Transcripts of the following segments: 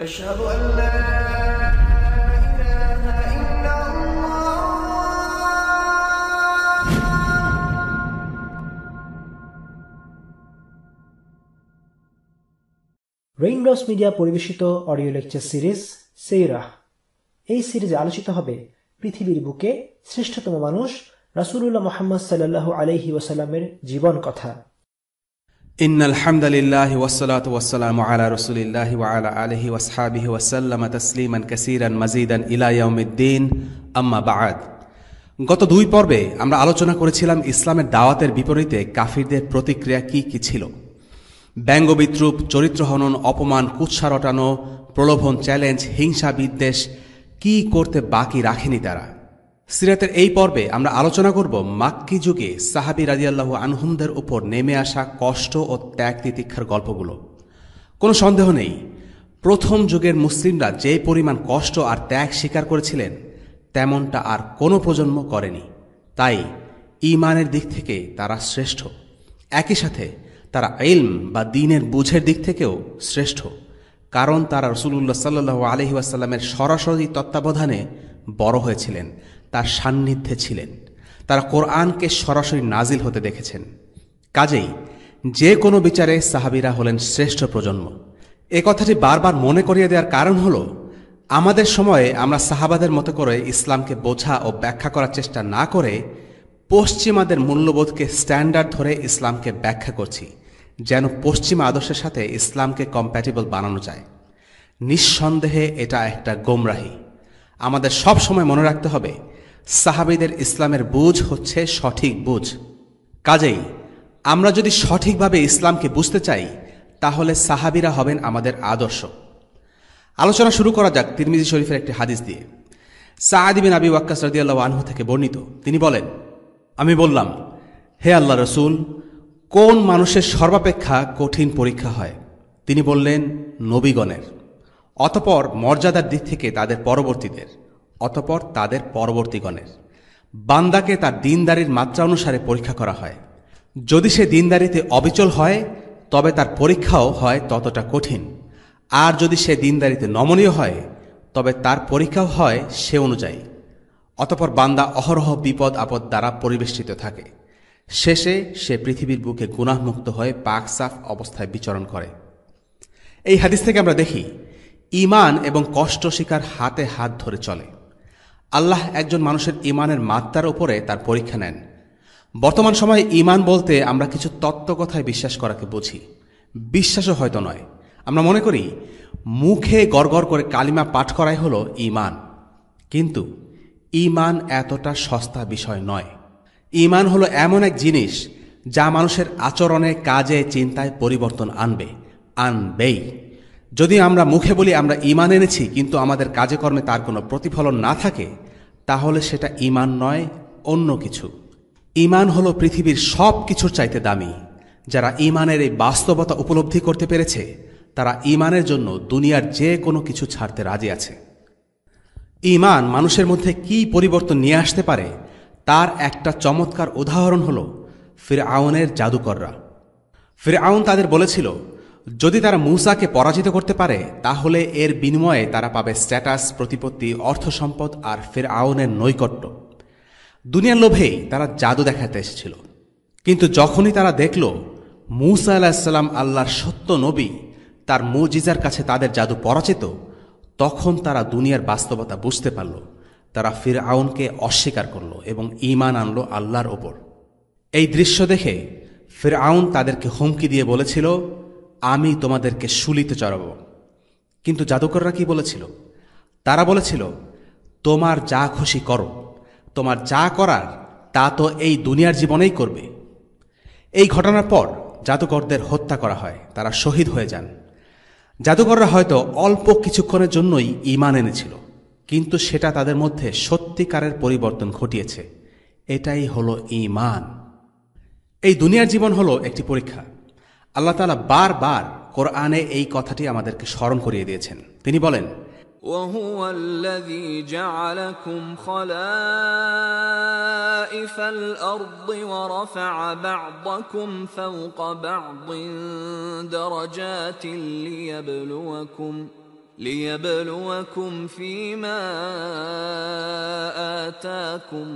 أشهد أن لا إله إلا الله। Raindrops media পরিবেশিত audio lecture series সেইরাহ। এই সিরিজে আলোচিত হবে পৃথিবীর বুকে শ্রেষ্ঠতম মানুষ রাসূলুল্লাহ মুহাম্মদ সাল্লাল্লাহু আলাইহি ওয়াসাল্লামের জীবন কথা। ইন্নাল হামদুলিল্লাহি ওয়াসসালাতু ওয়াসসালামু আলা রাসূলিল্লাহি ওয়া আলা আলিহি ওয়াসহাবিহি ওয়াসাল্লাম তাসলিমান কাসীরান মাজিদান ইলা ইয়াউমিদ্দিন, আম্মা বা'দ। গত দুই পর্বে আমরা আলোচনা করেছিলাম ইসলামের দাওয়াতের বিপরীতে কাফিরদের প্রতিক্রিয়া কি কি ছিল। ব্যঙ্গ বিদ্রূপ, চরিত্র হনন, অপমান, কুৎসা রটানো, প্রলোভন, চ্যালেঞ্জ, হিংসা, বিদ্বেষ কি করতে বাকি রাখেনি তারা। সিরাতের এই পর্বে আমরা আলোচনা করব মাক্কি যুগে সাহাবী রাদিয়াল্লাহু আনহুমদের উপর নেমে আসা কষ্ট ও ত্যাগ তিতিক্ষার গল্পগুলো। কোনো সন্দেহ নেই, প্রথম যুগের মুসলিমরা যে পরিমাণ কষ্ট আর ত্যাগ স্বীকার করেছিলেন তেমনটা আর কোনো প্রজন্ম করেনি। তাই ঈমানের দিক থেকে তারা শ্রেষ্ঠ, একই সাথে তারা ইলম বা দ্বীনের বুঝের দিক থেকেও শ্রেষ্ঠ, কারণ তারা রাসূলুল্লাহ সাল্লাল্লাহু আলাইহি ওয়াসাল্লামের সরাসরি তত্ত্বাবধানে বড় হয়েছিলেন, তার সান্নিধ্যে ছিলেন, তারা কোরআনকে সরাসরি নাজিল হতে দেখেছেন। কাজেই যে কোনো বিচারে সাহাবীরা হলেন শ্রেষ্ঠ প্রজন্ম। এ কথাটি বারবার মনে করিয়ে দেওয়ার কারণ হল, আমাদের সময়ে আমরা সাহাবাদের মতো করে ইসলামকে বোঝা ও ব্যাখ্যা করার চেষ্টা না করে পশ্চিমাদের মূল্যবোধকে স্ট্যান্ডার্ড ধরে ইসলামকে ব্যাখ্যা করছি, যেন পশ্চিমা আদর্শের সাথে ইসলামকে কম্প্যাটিবল বানানো যায়। নিঃসন্দেহে এটা একটা গোমরাহি। আমাদের সব সময় মনে রাখতে হবে, সাহাবীদের ইসলামের বুঝ হচ্ছে সঠিক বুঝ। কাজেই আমরা যদি সঠিকভাবে ইসলামকে বুঝতে চাই, তাহলে সাহাবীরা হবেন আমাদের আদর্শ। আলোচনা শুরু করা যাক তিরমিজি শরীফের একটি হাদিস দিয়ে। সা'দ বিন আবি ওয়াক্কাস রাদিয়াল্লাহু আনহু থেকে বর্ণিত, তিনি বলেন, আমি বললাম, হে আল্লাহ রসুল, কোন মানুষের সর্বাপেক্ষা কঠিন পরীক্ষা হয়? তিনি বললেন, নবীগণের, অতপর মর্যাদার দিক থেকে তাদের পরবর্তীদের, অতপর তাদের পরবর্তীগণের। বান্দাকে তার দীনদারির মাত্রা অনুসারে পরীক্ষা করা হয়। যদি সে দীনদারিতে অবিচল হয়, তবে তার পরীক্ষাও হয় ততটা কঠিন। আর যদি সে দীনদারিতে নমনীয় হয়, তবে তার পরীক্ষাও হয় সে অনুযায়ী। অতপর বান্দা অহরহ বিপদ আপদ দ্বারা পরিবেষ্টিত থাকে। শেষে সে পৃথিবীর বুকে গুনাহমুক্ত হয়ে পাক সাফ অবস্থায় বিচরণ করে। এই হাদিস থেকে আমরা দেখি, ঈমান এবং কষ্ট স্বীকার হাতে হাত ধরে চলে। আল্লাহ একজন মানুষের ঈমানের মাত্রার উপরে তার পরীক্ষা নেন। বর্তমান সময়ে ঈমান বলতে আমরা কিছু তত্ত্বকথায় বিশ্বাস করাকে বুঝি, বিশ্বাসও হয়তো নয়। আমরা মনে করি মুখে গড়গড় করে কালিমা পাঠ করাই হলো ঈমান, কিন্তু ঈমান এতটা সস্তা বিষয় নয়। ঈমান হলো এমন এক জিনিস যা মানুষের আচরণে, কাজে, চিন্তায় পরিবর্তন আনবেই। যদি আমরা মুখে বলি আমরা ঈমান এনেছি, কিন্তু আমাদের কাজে কর্মে তার কোনো প্রতিফলন না থাকে, তাহলে সেটা ঈমান নয়, অন্য কিছু। ঈমান হলো পৃথিবীর সব কিছুর চাইতে দামি। যারা ঈমানের এই বাস্তবতা উপলব্ধি করতে পেরেছে, তারা ঈমানের জন্য দুনিয়ার যে কোনো কিছু ছাড়তে রাজি আছে। ঈমান মানুষের মধ্যে কি পরিবর্তন নিয়ে আসতে পারে, তার একটা চমৎকার উদাহরণ হল ফিরআউনের জাদুকররা। ফিরআউন তাদের বলেছিল, যদি তারা মূসাকে পরাজিত করতে পারে, তাহলে এর বিনিময়ে তারা পাবে স্ট্যাটাস, প্রতিপত্তি, অর্থ সম্পদ আর ফিরআউনের নৈকট্য। দুনিয়ার লোভেই তারা জাদু দেখাতে এসেছিল। কিন্তু যখনই তারা দেখল মূসা আলাইহিস সালাম আল্লাহর সত্য নবী, তার মুজিজার কাছে তাদের জাদু পরাজিত, তখন তারা দুনিয়ার বাস্তবতা বুঝতে পারল। তারা ফিরআউনকে অস্বীকার করল এবং ঈমান আনল আল্লাহর ওপর। এই দৃশ্য দেখে ফিরআউন তাদেরকে হুমকি দিয়ে বলেছিল, আমি তোমাদেরকে শুলিতে চড়াব। কিন্তু জাদুকররা কি বলেছিল? তারা বলেছিল, তোমার যা খুশি করো, তোমার যা করার তা তো এই দুনিয়ার জীবনেই করবে। এই ঘটনার পর জাদুকরদের হত্যা করা হয়, তারা শহীদ হয়ে যান। জাদুকররা হয়তো অল্প কিছুক্ষণের জন্যই ঈমান এনেছিল, কিন্তু সেটা তাদের মধ্যে সত্যিকারের পরিবর্তন ঘটিয়েছে। এটাই হলো ঈমান। এই দুনিয়ার জীবন হলো একটি পরীক্ষা। আল্লাহ তাআলা বারবার কোরআনে এই কথাটি আমাদেরকে স্মরণ করিয়ে দিয়েছেন। তিনি বলেন, وهو الذي جعلكم خلائف الأرض ورفع بعضكم فوق بعض درجات ليبلوكم فيما آتاكم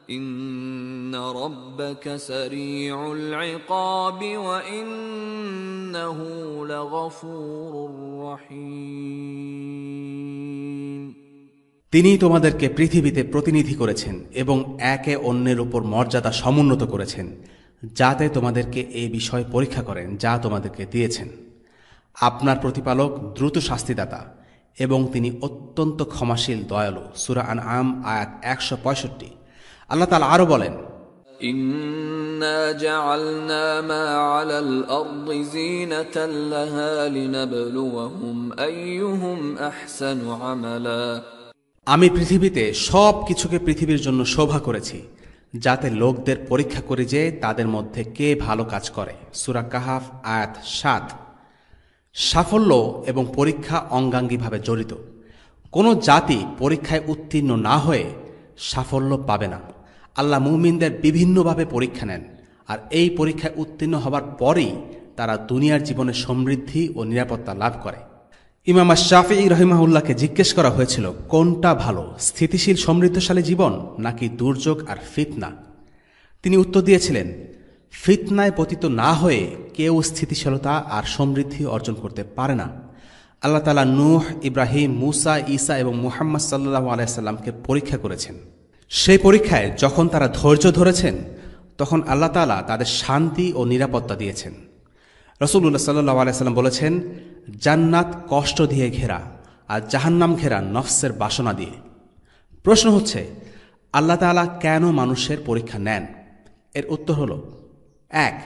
إن ربك سريع العقاب وإنه لغفور رحيم তিনি তোমাদেরকে পৃথিবীতে প্রতিনিধি করেছেন এবং একে অন্যের উপর মর্যাদা সমুন্নত করেছেন, যাতে তোমাদেরকে এই বিষয় পরীক্ষা করেন যা তোমাদেরকে দিয়েছেন। আপনার প্রতিপালক দ্রুত শাস্তিদাতা এবং তিনি অত্যন্ত ক্ষমাশীল দয়ালু। সূরা আনআম আয়াত ১৬৫। আল্লাহ তাআলা আরো বলেন, إنا جعلنا ما على الأرض زينة لها لنبلوهم أيهم أحسن عملا আমি পৃথিবীতে সব কিছুকে পৃথিবীর জন্য শোভা করেছি, যাতে লোকদের পরীক্ষা করে যে তাদের মধ্যে কে ভালো কাজ করে। সূরা কাহাফ আয়াত ৭। সাফল্য এবং পরীক্ষা অঙ্গাঙ্গিভাবে জড়িত। কোনো জাতি পরীক্ষায় উত্তীর্ণ না হয়ে সাফল্য পাবে না। আল্লাহ মুমিনদের বিভিন্নভাবে পরীক্ষা নেন, আর এই পরীক্ষায় উত্তীর্ণ হবার পরেই তারা দুনিয়ার জীবনে সমৃদ্ধি ও নিরাপত্তা লাভ করে। ইমাম শাফিঈ রাহিমাহুল্লাহকে জিজ্ঞেস করা হয়েছিল, কোনটা ভালো, স্থিতিশীল সমৃদ্ধশালী জীবন নাকি দুর্যোগ আর ফিতনা? তিনি উত্তর দিয়েছিলেন, ফিতনায় পতিত না হয়ে কেউ স্থিতিশীলতা আর সমৃদ্ধি অর্জন করতে পারে না। আল্লাহ তাআলা নূহ, ইব্রাহিম, মূসা, ঈসা এবং মুহাম্মদ সাল্লাল্লাহু আলাইহি সাল্লামকে পরীক্ষা করেছেন। সেই পরীক্ষায় যখন তারা ধৈর্য ধরেছেন, তখন আল্লাহ তাআলা তাদের শান্তি ও নিরাপত্তা দিয়েছেন। রাসূলুল্লাহ সাল্লাল্লাহু আলাইহি সাল্লাম বলেছেন, জান্নাত কষ্ট দিয়ে ঘেরা আর জাহান্নাম ঘেরা নফসের বাসনা দিয়ে। প্রশ্ন হচ্ছে, আল্লাহ তাআলা কেন মানুষের পরীক্ষা নেন? এর উত্তর হল, ১.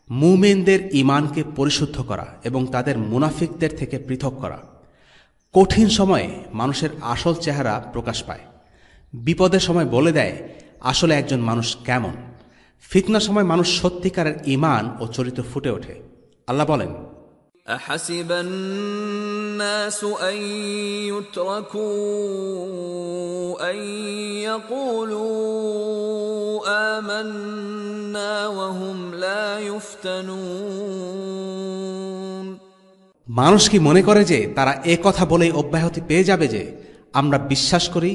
মুমিনদের ঈমানকে পরিশুদ্ধ করা এবং তাদের মুনাফিকদের থেকে পৃথক করা। কঠিন সময়ে মানুষের আসল চেহারা প্রকাশ পায়। বিপদের সময় বলে দেয় আসলে একজন মানুষ কেমন। ফিতনার সময় মানুষ সত্যিকারের ঈমান ও চরিত্র ফুটে ওঠে। আল্লাহ বলেন, أحسب الناس أن يتركوا أن يقولوا آمنا وهم لا يفتنون মানুষ কি মনে করে যে তারা এ কথা বলেই অব্যাহতি পেয়ে যাবে যে আমরা বিশ্বাস করি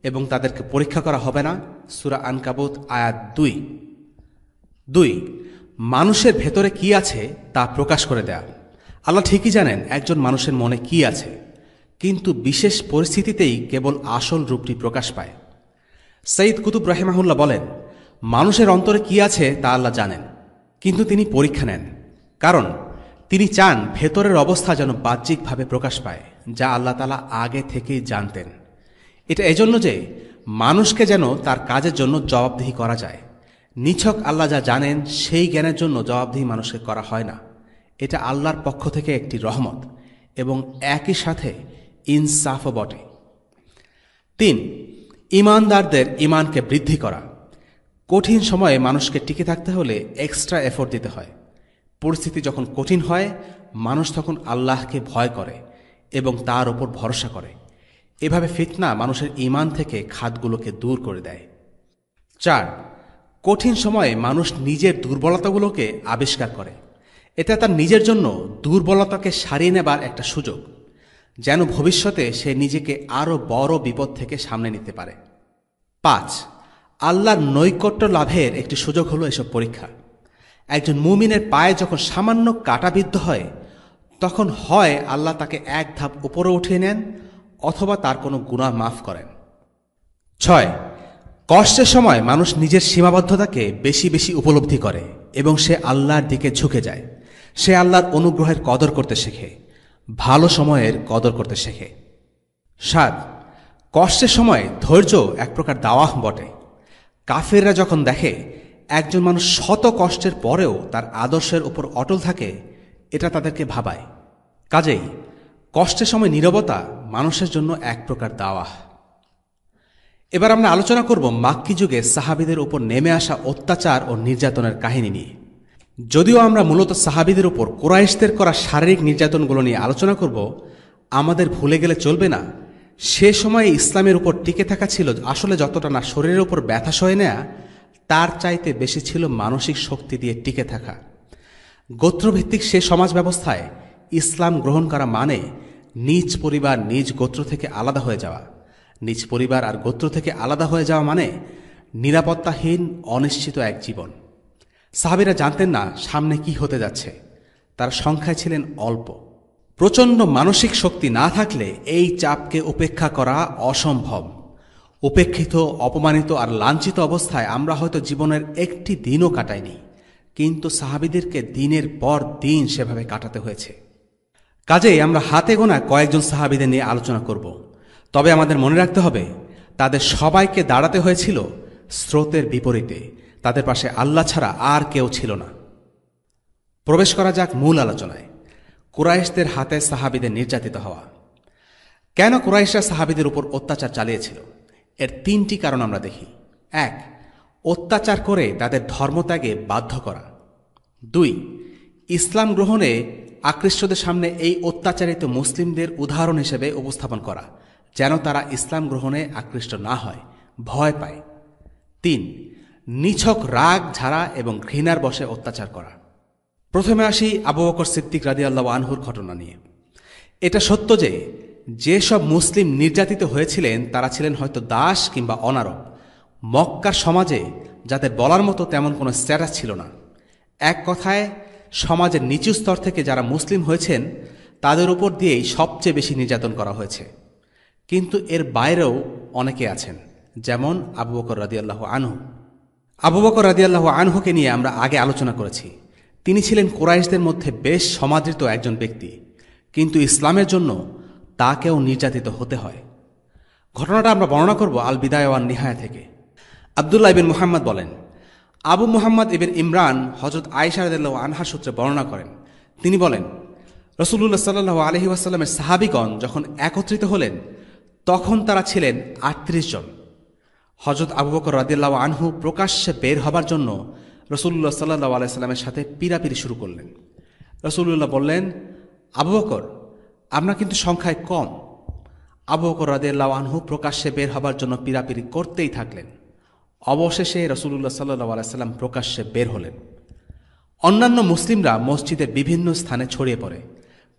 এবং তাদেরকে পরীক্ষা করা হবে না? সূরা আনকাবুত আয়াত ২। মানুষের ভেতরে কি আছে তা প্রকাশ করে দেয়া। আল্লাহ ঠিকই জানেন একজন মানুষের মনে কি আছে, কিন্তু বিশেষ পরিস্থিতিতেই কেবল আসল রূপটি প্রকাশ পায়। সৈয়দ কুতুব রাহিমাহুল্লাহ বলেন, মানুষের অন্তরে কি আছে তা আল্লাহ জানেন, কিন্তু তিনি পরীক্ষা নেন, কারণ তিনি চান ভেতরের অবস্থা যেন বাহ্যিকভাবে প্রকাশ পায়, যা আল্লাহ তাআলা আগে থেকেই জানতেন। এটা এজন্য যে মানুষকে যেন তার কাজের জন্য জবাবদিহি করা যায়। নিছক আল্লাহ যা জানেন সেই জ্ঞানের জন্য জবাবদিহি মানুষকে করা হয় না। এটা আল্লাহর পক্ষ থেকে একটি রহমত এবং একই সাথে ইনসাফও বটে। ৩. ঈমানদারদের ঈমানকে বৃদ্ধি করা। কঠিন সময়ে মানুষকে টিকে থাকতে হলে এক্সট্রা এফোর্ট দিতে হয়। পরিস্থিতি যখন কঠিন হয়, মানুষ তখন আল্লাহকে ভয় করে এবং তার ওপর ভরসা করে। এভাবে ফিতনা মানুষের ঈমান থেকে খাতগুলোকে দূর করে দেয়। ৪. কঠিন সময়ে মানুষ নিজের দুর্বলতাগুলোকে আবিষ্কার করে। এটা তার নিজের জন্য দুর্বলতাকে সারিয়ে নেবার একটা সুযোগ, যেন ভবিষ্যতে সে নিজেকে আরও বড় বিপদ থেকে সামনে নিতে পারে। ৫. আল্লাহর নৈকট্য লাভের একটি সুযোগ হলো এসব পরীক্ষা। একজন মুমিনের পায়ে যখন সামান্য কাঁটাবিদ্ধ হয়, তখন হয় আল্লাহ তাকে এক ধাপ উপরে উঠিয়ে নেন অথবা তার কোনো গুনাহ মাফ করেন। ৬. কষ্টের সময় মানুষ নিজের সীমাবদ্ধতাকে বেশি বেশি উপলব্ধি করে এবং সে আল্লাহর দিকে ঝুঁকে যায়। সে আল্লাহর অনুগ্রহের কদর করতে শেখে, ভালো সময়ের কদর করতে শেখে। ৭. কষ্টের সময় ধৈর্য এক প্রকার দাওয়াহ বটে। কাফেররা যখন দেখে একজন মানুষ শত কষ্টের পরেও তার আদর্শের উপর অটল থাকে, এটা তাদেরকে ভাবায়। কাজেই কষ্টের সময় নীরবতা মানুষের জন্য এক প্রকার দাওয়াহ। এবার আমরা আলোচনা করব মাক্কি যুগে সাহাবীদের উপর নেমে আসা অত্যাচার ও নির্যাতনের কাহিনী নিয়ে। যদিও আমরা মূলত সাহাবীদের উপর কুরাইশদের করা শারীরিক নির্যাতনগুলো নিয়ে আলোচনা করব, আমাদের ভুলে গেলে চলবে না সে সময়ে ইসলামের উপর টিকে থাকা ছিল আসলে যতটা না শরীরের উপর ব্যথা সয়ে নেয়া, তার চাইতে বেশি ছিল মানসিক শক্তি দিয়ে টিকে থাকা। গোত্রভিত্তিক সে সমাজ ব্যবস্থায় ইসলাম গ্রহণ করা মানে নিজ পরিবার নিজ গোত্র থেকে আলাদা হয়ে যাওয়া। নিজ পরিবার আর গোত্র থেকে আলাদা হয়ে যাওয়া মানে নিরাপত্তাহীন, অনিশ্চিত এক জীবন। সাহাবীরা জানতেন না সামনে কি হতে যাচ্ছে। তারা সংখ্যায় ছিলেন অল্প। প্রচণ্ড মানসিক শক্তি না থাকলে এই চাপকে উপেক্ষা করা অসম্ভব। উপেক্ষিত, অপমানিত আর লাঞ্ছিত অবস্থায় আমরা হয়তো জীবনের একটি দিনও কাটাইনি, কিন্তু সাহাবীদেরকে দিনের পর দিন সেভাবে কাটাতে হয়েছে। কাজেই আমরা হাতে গোনা কয়েকজন সাহাবীদের নিয়ে আলোচনা করব। তবে আমাদের মনে রাখতে হবে, তাদের সবাইকে দাঁড়াতে হয়েছিল স্রোতের বিপরীতে। তাদের পাশে আল্লাহ ছাড়া আর কেউ ছিল না। প্রবেশ করা যাক মূল আলোচনায়। কুরাইশদের হাতে সাহাবীদের নির্যাতিত হওয়া। কেন কুরাইশরা সাহাবীদের উপর অত্যাচার চালিয়েছিল? এর 3টি কারণ আমরা দেখি। 1. অত্যাচার করে তাদের ধর্মত্যাগে বাধ্য করা। 2. ইসলাম গ্রহণে আকৃষ্টদের সামনে এই অত্যাচারিত মুসলিমদের উদাহরণ হিসেবে উপস্থাপন করা, যেন তারা ইসলাম গ্রহণে আকৃষ্ট না হয়, ভয় পায়। 3. নিছক রাগ ঝাড়া এবং ঘৃণার বশে অত্যাচার করা। প্রথমে আসি আবু বকর সিদ্দিক রাদিয়াল্লাহু আনহুর ঘটনা নিয়ে। এটা সত্য যে যেসব মুসলিম নির্যাতিত হয়েছিলেন তারা ছিলেন হয়তো দাস কিংবা অনারব। মক্কার সমাজে যাদের বলার মতো তেমন কোনো স্ট্যাটাস ছিল না। এক কথায়, সমাজের নিচু স্তর থেকে যারা মুসলিম হয়েছেন তাদের উপর দিয়েই সবচেয়ে বেশি নির্যাতন করা হয়েছে। কিন্তু এর বাইরেও অনেকে আছেন, যেমন আবু বকর রাদিয়াল্লাহু আনহু। আবু বকর রাদিয়াল্লাহু আনহুকে নিয়ে আমরা আগে আলোচনা করেছি। তিনি ছিলেন কুরাইশদের মধ্যে বেশ সমাদৃত একজন ব্যক্তি, কিন্তু ইসলামের জন্য তাকেও নির্যাতিত হতে হয়। ঘটনাটা আমরা বর্ণনা করব আল বিদায়া ওয়ান নিহায়া থেকে। আব্দুল্লাহ ইবিন মুহাম্মদ বলেন, আবু মুহাম্মদ ইবিন ইমরান হযরত আয়েশা রাদিয়াল্লাহু আনহার সূত্রে বর্ণনা করেন। তিনি বলেন, রাসূলুল্লাহ সাল্লাল্লাহু আলাইহি ওয়াসাল্লামের সাহাবীগণ যখন একত্রিত হলেন তখন তারা ছিলেন ৩৮ জন। হযরত আবু বকর রাদিয়াল্লাহু আনহু প্রকাশ্যে বের হবার জন্য রাসূলুল্লাহ সাল্লাল্লাহু আলাইহি ওয়াসাল্লামের সাথে পীড়াপিড়ি শুরু করলেন। রাসূলুল্লাহ বললেন, আবু বকর, আমরা কিন্তু সংখ্যায় কম। আবু বকর রাদিয়াল্লাহু আনহু প্রকাশ্যে বের হবার জন্য পীড়াপিড়ি করতেই থাকলেন। অবশেষে রাসূলুল্লাহ সাল্লাল্লাহু আলাইহি ওয়াসাল্লাম প্রকাশ্যে বের হলেন। অন্যান্য মুসলিমরা মসজিদের বিভিন্ন স্থানে ছড়িয়ে পড়ে,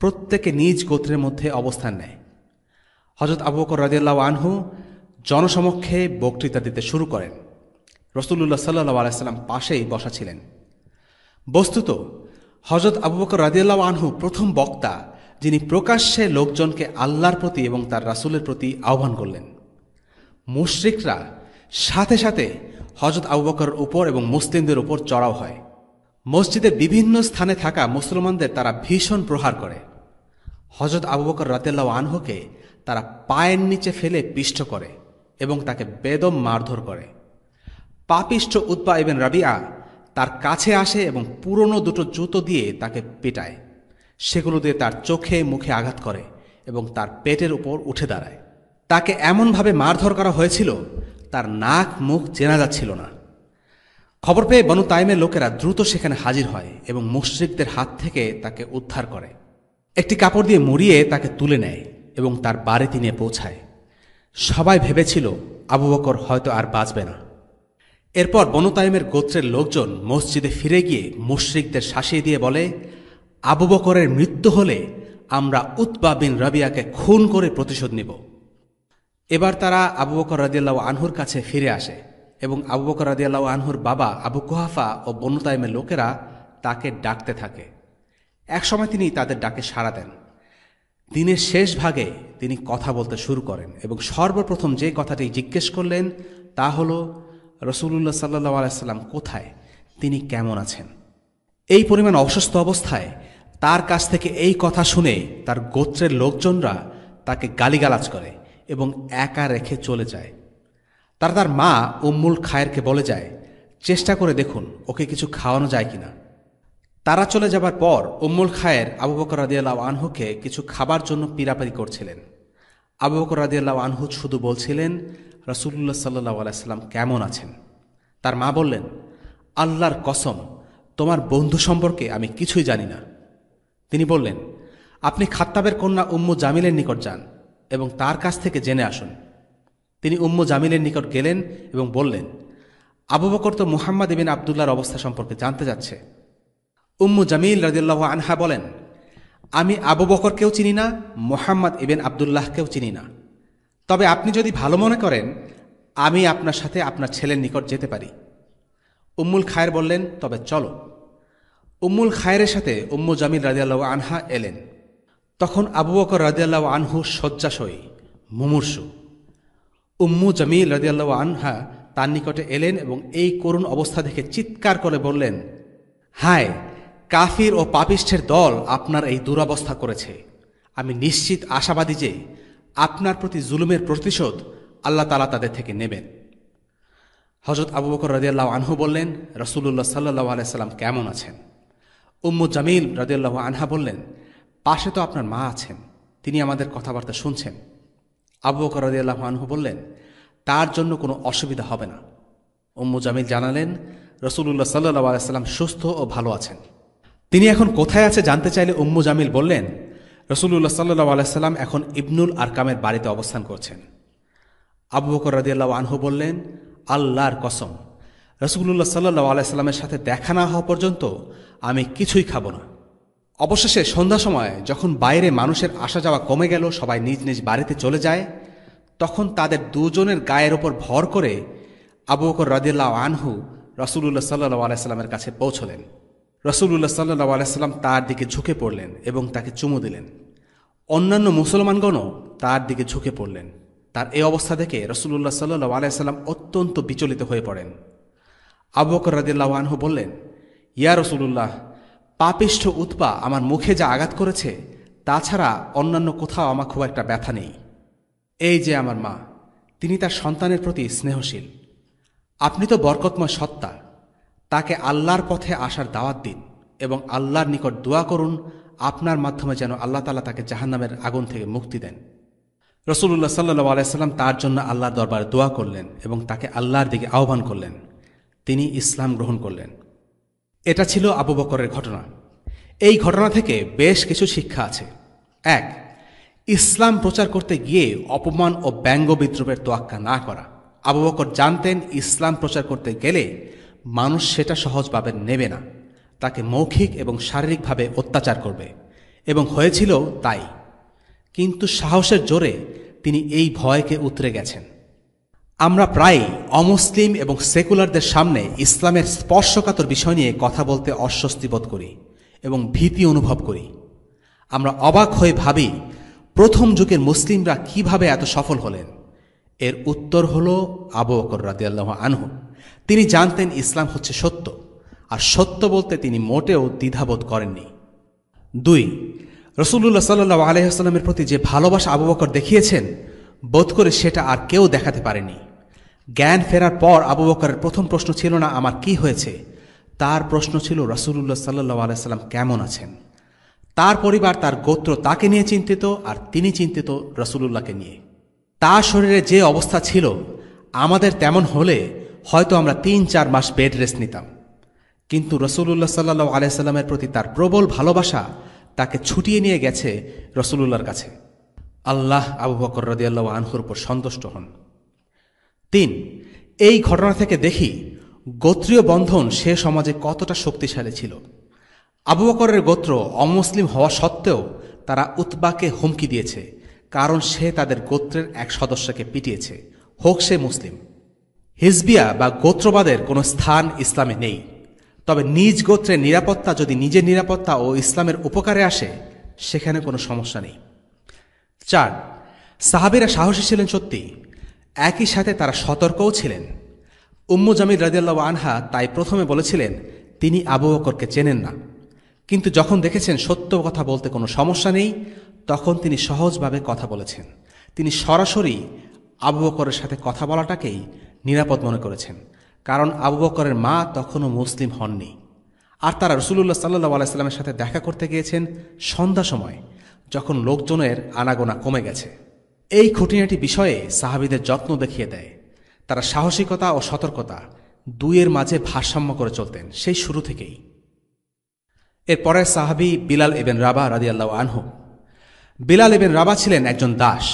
প্রত্যেকে নিজ গোত্রের মধ্যে অবস্থান নেয়। হযরত আবু বকর রাদিয়াল্লাহু আনহু জনসমক্ষে বক্তৃতা দিতে শুরু করেন। রাসূলুল্লাহ সাল্লাল্লাহু আলাইহি ওয়াসাল্লাম পাশেই বসা ছিলেন। বস্তুত হযরত আবু বকর রাদিয়াল্লাহু আনহু প্রথম বক্তা, যিনি প্রকাশ্যে লোকজনকে আল্লাহর প্রতি এবং তার রাসূলের প্রতি আহ্বান করলেন। মুশরিকরা সাথে সাথে হযরত আবু বকরের উপর এবং মুসলিমদের উপর চড়াও হয়। মসজিদের বিভিন্ন স্থানে থাকা মুসলমানদের তারা ভীষণ প্রহার করে। হযরত আবু বকর রাদিয়াল্লাহু আনহুকে তারা পায়ের নিচে ফেলে পিষ্ট করে এবং তাকে বেদম মারধর করে। পাপিষ্ঠ উতবা ইবনে রাবিআ তার কাছে আসে এবং পুরনো দুটো জুতো দিয়ে তাকে পেটায়। সেগুলো দিয়ে তার চোখে মুখে আঘাত করে এবং তার পেটের উপর উঠে দাঁড়ায়। তাকে এমনভাবে মারধর করা হয়েছিল তার নাক মুখ চেনা যাচ্ছিল না। খবর পেয়ে বনু তাইমের লোকেরা দ্রুত সেখানে হাজির হয় এবং মুশরিকদের হাত থেকে তাকে উদ্ধার করে। একটি কাপড় দিয়ে মুড়িয়ে তাকে তুলে নেয় এবং তার বাড়িতে নিয়ে পৌঁছায়। সবাই ভেবেছিল আবু বকর হয়তো আর বাঁচবে না। এরপর বনু তাইমের গোত্রের লোকজন মসজিদে ফিরে গিয়ে মুশরিকদের শাসিয়ে দিয়ে বলে, আবু বকরের মৃত্যু হলে আমরা উতবা বিন রাবিয়াকে খুন করে প্রতিশোধ নিব। এবার তারা আবু বকর রাদিয়াল্লাহু আনহুর কাছে ফিরে আসে এবং আবু বকর রাদিয়াল্লাহু আনহুর বাবা আবু কুহাফা ও বনু তাইমের লোকেরা তাকে ডাকতে থাকে। একসময় তিনি তাদের ডাকে সাড়া দেন। দিনের শেষ ভাগে তিনি কথা বলতে শুরু করেন এবং সর্বপ্রথম যে কথাটি জিজ্ঞেস করলেন তা হল, রাসূলুল্লাহ সাল্লাল্লাহু আলাইহি ওয়াসাল্লাম কোথায়, তিনি কেমন আছেন? এই পরিমাণ অসুস্থ অবস্থায় তার কাছ থেকে এই কথা শুনে তার গোত্রের লোকজনরা তাকে গালিগালাজ করে এবং একা রেখে চলে যায়। তার মা উম্মুল খায়েরকে বলে যায়, চেষ্টা করে দেখুন ওকে কিছু খাওয়ানো যায় কিনা। তারা চলে যাবার পর উম্মুল খায়ের আবু বকর রাদিয়াল্লাহু আনহুকে কিছু খাবার জন্য পীড়াপিড়ি করছিলেন। আবু বকর রাদিয়াল্লাহু আনহু শুধু বলছিলেন, রাসূলুল্লাহ সাল্লাল্লাহু আলাইহি ওয়াসাল্লাম কেমন আছেন? তার মা বললেন, আল্লাহর কসম, তোমার বন্ধু সম্পর্কে আমি কিছুই জানি না। তিনি বললেন, আপনি খাত্তাবের কন্যা উম্মু জামিলের নিকট যান এবং তার কাছ থেকে জেনে আসুন। তিনি উম্মু জামিলের নিকট গেলেন এবং বললেন, আবু বকর তো মুহাম্মদ ইবনে আবদুল্লাহর অবস্থা সম্পর্কে জানতে যাচ্ছে। উম্মু জামিল রাদিয়াল্লাহু আনহা বলেন, আমি আবু বকরকেও চিনি না, মুহাম্মদ ইবেন আবদুল্লাহকেও চিনি না। তবে আপনি যদি ভালো মনে করেন আমি আপনার সাথে আপনার ছেলের নিকট যেতে পারি। উম্মুল খায়ের বললেন, তবে চলো। উম্মুল খায়ের সাথে উম্মু জামিল রাদিয়াল্লাহু আনহা এলেন। তখন আবু বকর রাদিয়াল্লাহু আনহু শয্যাশয়ী, মুমূর্ষু। উম্মু জামিল রাদিয়াল্লাহু আনহা তার নিকটে এলেন এবং এই করুণ অবস্থা দেখে চিৎকার করে বললেন, হায়, কাফির ও পাপিষ্ঠের দল আপনার এই দুরবস্থা করেছে। আমি নিশ্চিত আশাবাদী যে আপনার প্রতি জুলুমের প্রতিশোধ আল্লাহ তাআলা তাদের থেকে নেবেন। হযরত আবু বকর রাদিয়াল্লাহু আনহু বললেন, রাসূলুল্লাহ সাল্লাল্লাহু আলাইহি সাল্লাম কেমন আছেন? উম্মু জামিল রাদিয়াল্লাহু আনহা বললেন, পাশে তো আপনার মা আছেন, তিনি আমাদের কথাবার্তা শুনছেন। আবু বকর রাদিয়াল্লাহু আনহু বললেন, তার জন্য কোনো অসুবিধা হবে না। উম্মু জামিল জানালেন, রাসূলুল্লাহ সাল্লাল্লাহু আলাইহি সাল্লাম সুস্থ ও ভালো আছেন। তিনি এখন কোথায় আছে জানতে চাইলে উম্মু জামিল বললেন, রাসূলুল্লাহ সাল্লাল্লাহু আলাইহি সাল্লাম এখন ইবনুল আরকামের বাড়িতে অবস্থান করছেন। আবু বকর রাদিয়াল্লাহু আনহু বললেন, আল্লাহর কসম, রাসূলুল্লাহ সাল্লাল্লাহু আলাইহি সাল্লামের সাথে দেখা না হওয়া পর্যন্ত আমি কিছুই খাব না। অবশেষে সন্ধ্যা সময় যখন বাইরে মানুষের আসা যাওয়া কমে গেল, সবাই নিজ নিজ বাড়িতে চলে যায়, তখন তাদের দুজনের গায়ের ওপর ভর করে আবু বকর রাদিয়াল্লাহু আনহু রাসূলুল্লাহ সাল্লাল্লাহু আলাইহি সাল্লামের কাছে পৌঁছলেন। রাসূলুল্লাহ সাল্লাল্লাহু আলাইহি সাল্লাম তার দিকে ঝুঁকে পড়লেন এবং তাকে চুমু দিলেন। অন্যান্য মুসলমানগণও তার দিকে ঝুঁকে পড়লেন। তার এই অবস্থা দেখে রাসূলুল্লাহ সাল্লাল্লাহু আলাইহি সাল্লাম অত্যন্ত বিচলিত হয়ে পড়েন। আবু বকর রাদিয়াল্লাহু আনহু বললেন, ইয়া রাসূলুল্লাহ, পাপিষ্ঠ উতবা আমার মুখে যা আঘাত করেছে তাছাড়া অন্যান্য কোথাও আমার খুব একটা ব্যথা নেই। এই যে আমার মা, তিনি তার সন্তানের প্রতি স্নেহশীল। আপনি তো বরকতময় সত্তা, তাকে আল্লাহর পথে আসার দাওয়াত দিন এবং আল্লাহর নিকট দোয়া করুন আপনার মাধ্যমে যেন আল্লাহ তাআলা তাকে জাহান্নামের আগুন থেকে মুক্তি দেন। রাসূলুল্লাহ সাল্লাল্লাহু আলাইহি সাল্লাম তার জন্য আল্লাহর দরবারে দোয়া করলেন এবং তাকে আল্লাহর দিকে আহ্বান করলেন। তিনি ইসলাম গ্রহণ করলেন। এটা ছিল আবু বকরের ঘটনা। এই ঘটনা থেকে বেশ কিছু শিক্ষা আছে। 1. ইসলাম প্রচার করতে গিয়ে অপমান ও ব্যঙ্গ বিদ্রুপের তোয়াক্কা না করা। আবু বকর জানতেন ইসলাম প্রচার করতে গেলে মানুষ সেটা সহজভাবে নেবে না, তাকে মৌখিক এবং শারীরিকভাবে অত্যাচার করবে, এবং হয়েছিল তাই। কিন্তু সাহসের জোরে তিনি এই ভয়কে উতরে গেছেন। আমরা প্রায়ই অমুসলিম এবং সেকুলারদের সামনে ইসলামের স্পর্শকাতর বিষয় নিয়ে কথা বলতে অস্বস্তি বোধ করি এবং ভীতি অনুভব করি। আমরা অবাক হয়ে ভাবি, প্রথম যুগের মুসলিমরা কিভাবে এত সফল হলেন? এর উত্তর হল আবু বকর রাদিয়াল্লাহু আনহু। তিনি জানতেন ইসলাম হচ্ছে সত্য, আর সত্য বলতে তিনি মোটেও দ্বিধাবোধ করেননি। 2. রাসূলুল্লাহ সাল্লাল্লাহু আলাইহি ওয়াসাল্লামের প্রতি যে ভালোবাসা আবু বকর দেখিয়েছেন, বোধ করে সেটা আর কেউ দেখাতে পারেনি। জ্ঞান ফেরার পর আবু বকরের প্রথম প্রশ্ন ছিল না আমার কি হয়েছে, তার প্রশ্ন ছিল রাসূলুল্লাহ সাল্লাল্লাহু আলাইহি ওয়াসাল্লাম কেমন আছেন। তার পরিবার, তার গোত্র তাকে নিয়ে চিন্তিত, আর তিনি চিন্তিত রাসূলুল্লাহকে নিয়ে। তার শরীরে যে অবস্থা ছিল, আমাদের তেমন হলে হয়তো আমরা ৩-৪ মাস বেড রেস্ট নিতাম। কিন্তু রাসূলুল্লাহ সাল্লাল্লাহু আলাইহি ওয়াসাল্লামের প্রতি তার প্রবল ভালোবাসা তাকে ছুটিয়ে নিয়ে গেছে রাসূলুল্লাহর কাছে। আল্লাহ আবু বকর রাদিয়াল্লাহু আনহুর উপর সন্তুষ্ট হন। 3. এই ঘটনা থেকে দেখি গোত্রীয় বন্ধন সে সমাজে কতটা শক্তিশালী ছিল। আবু বকরের গোত্র অমুসলিম হওয়া সত্ত্বেও তারা উতবাকে হুমকি দিয়েছে, কারণ সে তাদের গোত্রের এক সদস্যকে পিটিয়েছে, হোক সে মুসলিম। হিজবিয়া বা গোত্রবাদের কোনো স্থান ইসলামে নেই। তবে নিজ গোত্রের নিরাপত্তা যদি নিজের নিরাপত্তা ও ইসলামের উপকারে আসে, সেখানে কোনো সমস্যা নেই। 4. সাহাবীরা সাহসী ছিলেন সত্যি, একই সাথে তারা সতর্কও ছিলেন। উম্মু জামিল রাদিয়াল্লাহু আনহা তাই প্রথমে বলেছিলেন তিনি আবু বকরকে চেনেন না, কিন্তু যখন দেখেছেন সত্য কথা বলতে কোনো সমস্যা নেই, তখন তিনি সহজভাবে কথা বলেছেন। তিনি সরাসরি আবু বকরের সাথে কথা বলাটাকেই নিরাপদ মনে করেছেন, কারণ আবু বকরের মা তখনও মুসলিম হননি। আর তারা রাসূলুল্লাহ সাল্লাল্লাহু আলাইহি ওয়াসাল্লামের সাথে দেখা করতে গিয়েছেন সন্ধ্যা সময়, যখন লোকজনের আনাগোনা কমে গেছে। এই খুঁটিনাটি বিষয়ে সাহাবীদের যত্ন দেখিয়ে দেয়। তারা সাহসিকতা ও সতর্কতা দুইয়ের মাঝে ভারসাম্য করে চলতেন সেই শুরু থেকেই। এরপরের সাহাবী বিলাল ইবনে রাবাহ রাদিয়াল্লাহু আনহু। বিলাল ইবনে রাবাহ ছিলেন একজন দাস।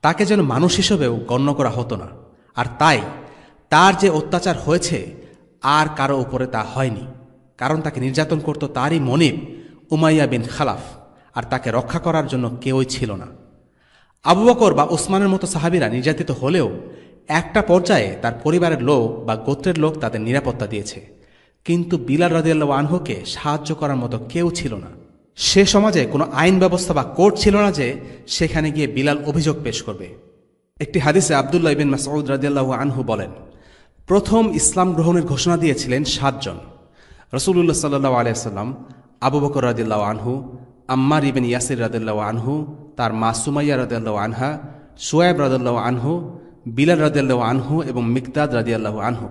তাকে যেন মানুষ হিসেবেও গণ্য করা হতো না, আর তাই তার যে অত্যাচার হয়েছে আর কারো উপরে তা হয়নি, কারণ তাকে নির্যাতন করত তারই মনিব উমাইয়া বিন খালাফ। আর তাকে রক্ষা করার জন্য কেউই ছিল না। আবু বকর বা ওসমানের মতো সাহাবীরা নির্যাতিত হলেও একটা পর্যায়ে তার পরিবারের লোক বা গোত্রের লোক তাদের নিরাপত্তা দিয়েছে, কিন্তু বিলাল রাদিয়াল্লাহু আনহুকে সাহায্য করার মতো কেউ ছিল না। সে সমাজে কোনো আইন ব্যবস্থা বা কোর্ট ছিল না যে সেখানে গিয়ে বিলাল অভিযোগ পেশ করবে। একটি হাদিসে আব্দুল্লাহ ইবিন মাসউদ রাদিয়াল্লাহু আনহু বলেন, প্রথম ইসলাম গ্রহণের ঘোষণা দিয়েছিলেন 7 জন। রাসূলুল্লাহ সাল্লাল্লাহু আলাইহি ওয়াসাল্লাম, আবু বকর রাদিয়াল্লাহু আনহু, আম্মার ইবিন ইয়াসির রাদিয়াল্লাহু আনহু, তার মা সুমাইয়া রাদিয়াল্লাহু আনহা, শুআয়ব রাদিয়াল্লাহু আনহু, বিলাল রাদিয়াল্লাহু আনহু এবং মিকদাদ রাদিয়াল্লাহু আনহু।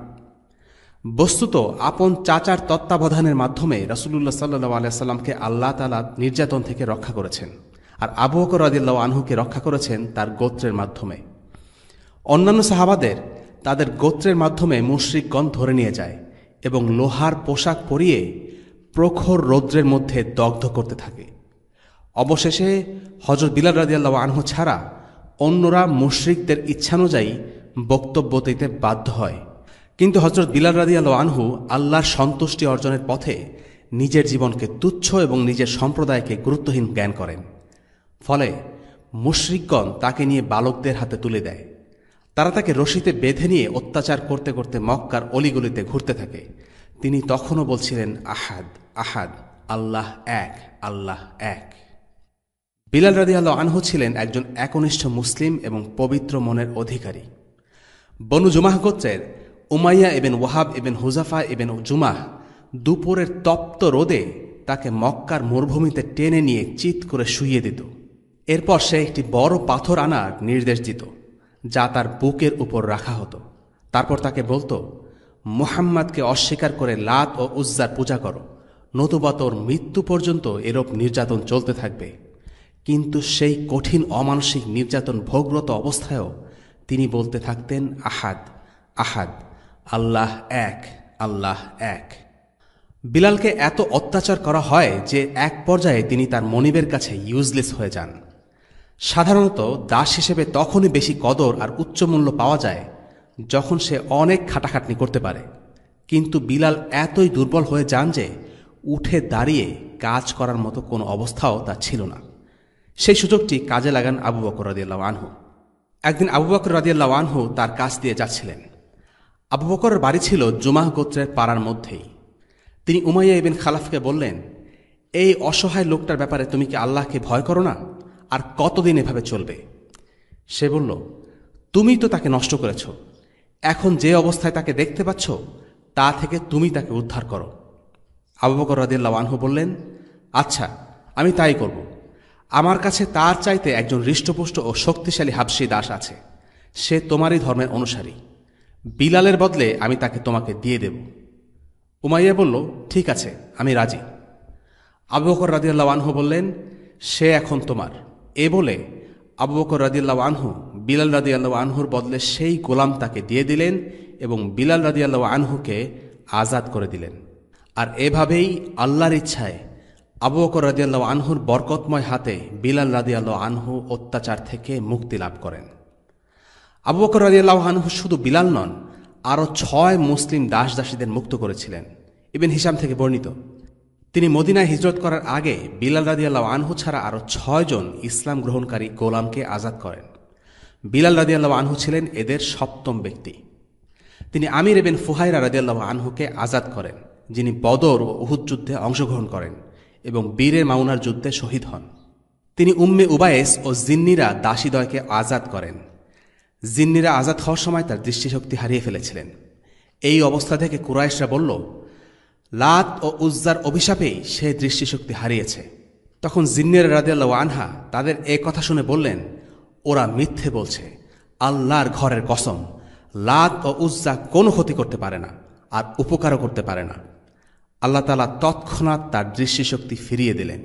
বস্তুত আপন চাচার তত্ত্বাবধানের মাধ্যমে রাসূলুল্লাহ সাল্লাল্লাহু আলাইহি ওয়াসাল্লামকে আল্লাহ তাআলা নির্যাতন থেকে রক্ষা করেছেন, আর আবু বকর রাদিয়াল্লাহু আনহুকে রক্ষা করেছেন তার গোত্রের মাধ্যমে। অন্যান্য সাহাবাদের তাদের গোত্রের মাধ্যমে মুশরিকগণ ধরে নিয়ে যায় এবং লোহার পোশাক পরিয়ে প্রখর রৌদ্রের মধ্যে দগ্ধ করতে থাকে। অবশেষে হযরত বিলাল রাদিয়াল্লাহু আনহু ছাড়া অন্যরা মুশরিকদের ইচ্ছানুযায়ী বক্তব্য দিতে বাধ্য হয়, কিন্তু হযরত বিলাল রাদিয়াল্লাহু আনহু আল্লাহর সন্তুষ্টি অর্জনের পথে নিজের জীবনকে তুচ্ছ এবং নিজের সম্প্রদায়কে গুরুত্বহীন জ্ঞান করেন। ফলে মুশরিকগণ তাকে নিয়ে বালকদের হাতে তুলে দেয়। তারা তাকে রশিতে বেঁধে নিয়ে অত্যাচার করতে করতে মক্কার অলিগলিতে ঘুরতে থাকে। তিনি তখনও বলছিলেন, আহাদ আহাদ, আল্লাহ এক, আল্লাহ এক। বিলাল রাদিয়াল্লাহু আনহু ছিলেন একজন একনিষ্ঠ মুসলিম এবং পবিত্র মনের অধিকারী। বনু জুমাহ গোত্রের Umayya ibn Wahab ibn Hudhafa ibn Jumah দুপুরের তপ্ত রোদে তাকে মক্কার মরুভূমিতে টেনে নিয়ে চিৎ করে শুইয়ে দিত। এরপর সে একটি বড় পাথর আনার নির্দেশ দিত, যা তার বুকের উপর রাখা হতো। তারপর তাকে বলতো, মুহাম্মাদকে অস্বীকার করে লাত ও উজ্জার পূজা করো, নতুবা তোর মৃত্যু পর্যন্ত এরূপ নির্যাতন চলতে থাকবে। কিন্তু সেই কঠিন অমানসিক নির্যাতন ভোগরত অবস্থায়ও তিনি বলতে থাকতেন, আহাদ আহাদ, আল্লাহ এক, আল্লাহ এক। বিলালকে এত অত্যাচার করা হয় যে এক পর্যায়ে তিনি তার মনিবের কাছে ইউজলেস হয়ে যান। সাধারণত দাস হিসেবে তখনই বেশি কদর আর উচ্চ মূল্য পাওয়া যায় যখন সে অনেক খাটাখাটনি করতে পারে, কিন্তু বিলাল এতই দুর্বল হয়ে যান যে উঠে দাঁড়িয়ে কাজ করার মতো কোনো অবস্থাও তার ছিল না। সেই সুযোগটি কাজে লাগান আবু বকর রাদিয়াল্লাহু আনহু। একদিন আবু বকর রাদিয়াল্লাহু আনহু তার কাছ দিয়ে যাচ্ছিলেন। আবু বকরের বাড়ি ছিল জুমাহ গোত্রের পাড়ার মধ্যেই। তিনি উমাইয়া ইবিন খালাফকে বললেন, এই অসহায় লোকটার ব্যাপারে তুমি কি আল্লাহকে ভয় করো না? আর কতদিন এভাবে চলবে? সে বলল, তুমি তো তাকে নষ্ট করেছ, এখন যে অবস্থায় তাকে দেখতে পাচ্ছ তা থেকে তুমি তাকে উদ্ধার করো। আবু বকর রাদিয়াল্লাহু আনহু বললেন, আচ্ছা, আমি তাই করব। আমার কাছে তার চাইতে একজন হৃষ্টপুষ্ট ও শক্তিশালী হাবশী দাস আছে, সে তোমারই ধর্মের অনুসারী। বিলালের বদলে আমি তাকে তোমাকে দিয়ে দেব। উমাইয়া বলল, ঠিক আছে, আমি রাজি। আবু বকর রাদিয়াল্লাহু আনহু বললেন, সে এখন তোমার। এ বলে আবু বকর রাদিয়াল্লাহু আনহু বিলাল রাদিয়াল্লাহু আনহুর বদলে সেই গোলাম তাকে দিয়ে দিলেন এবং বিলাল রাদিয়াল্লাহু আনহুকে আজাদ করে দিলেন। আর এভাবেই আল্লাহর ইচ্ছায় আবু বকর রাদিয়াল্লাহু আনহুর বরকতময় হাতে বিলাল রাদিয়াল্লাহু আনহু অত্যাচার থেকে মুক্তি লাভ করেন। আবু বকর রাদিয়াল্লাহু আনহু শুধু বিলাল নন, আরও 6 মুসলিম দাস দাসীদের মুক্ত করেছিলেন। ইবন হিশাম থেকে বর্ণিত, তিনি মদিনায় হিজরত করার আগে বিলাল রাদিয়াল্লাহু আনহু ছাড়া আরও 6 জন ইসলাম গ্রহণকারী গোলামকে আজাদ করেন। বিলাল রাদিয়াল্লাহু আনহু ছিলেন এদের 7ম ব্যক্তি। তিনি আমির ইবন ফুহাইরা রাদিয়াল্লাহু আনহুকে আজাদ করেন, যিনি বদর ও উহুদ যুদ্ধে অংশগ্রহণ করেন এবং বীরের মাউনার যুদ্ধে শহীদ হন। তিনি উম্মে উবায়েস ও জিন্নিরা দাসীদ্বয়কে আজাদ করেন। জিন্নিরা আজাদ হওয়ার সময় তার দৃষ্টিশক্তি হারিয়ে ফেলেছিলেন। এই অবস্থা থেকে কুরাইশরা বলল, লাত ও উজ্জার অভিশাপেই সে দৃষ্টিশক্তি হারিয়েছে। তখন জিন্নিরা রাদিয়াল্লাহু আনহা তাদের এ কথা শুনে বললেন, ওরা মিথ্যে বলছে, আল্লাহর ঘরের কসম, লাত ও উজ্জা কোনো ক্ষতি করতে পারে না আর উপকারও করতে পারে না। আল্লাহ তাআলা তৎক্ষণাৎ তার দৃষ্টিশক্তি ফিরিয়ে দিলেন।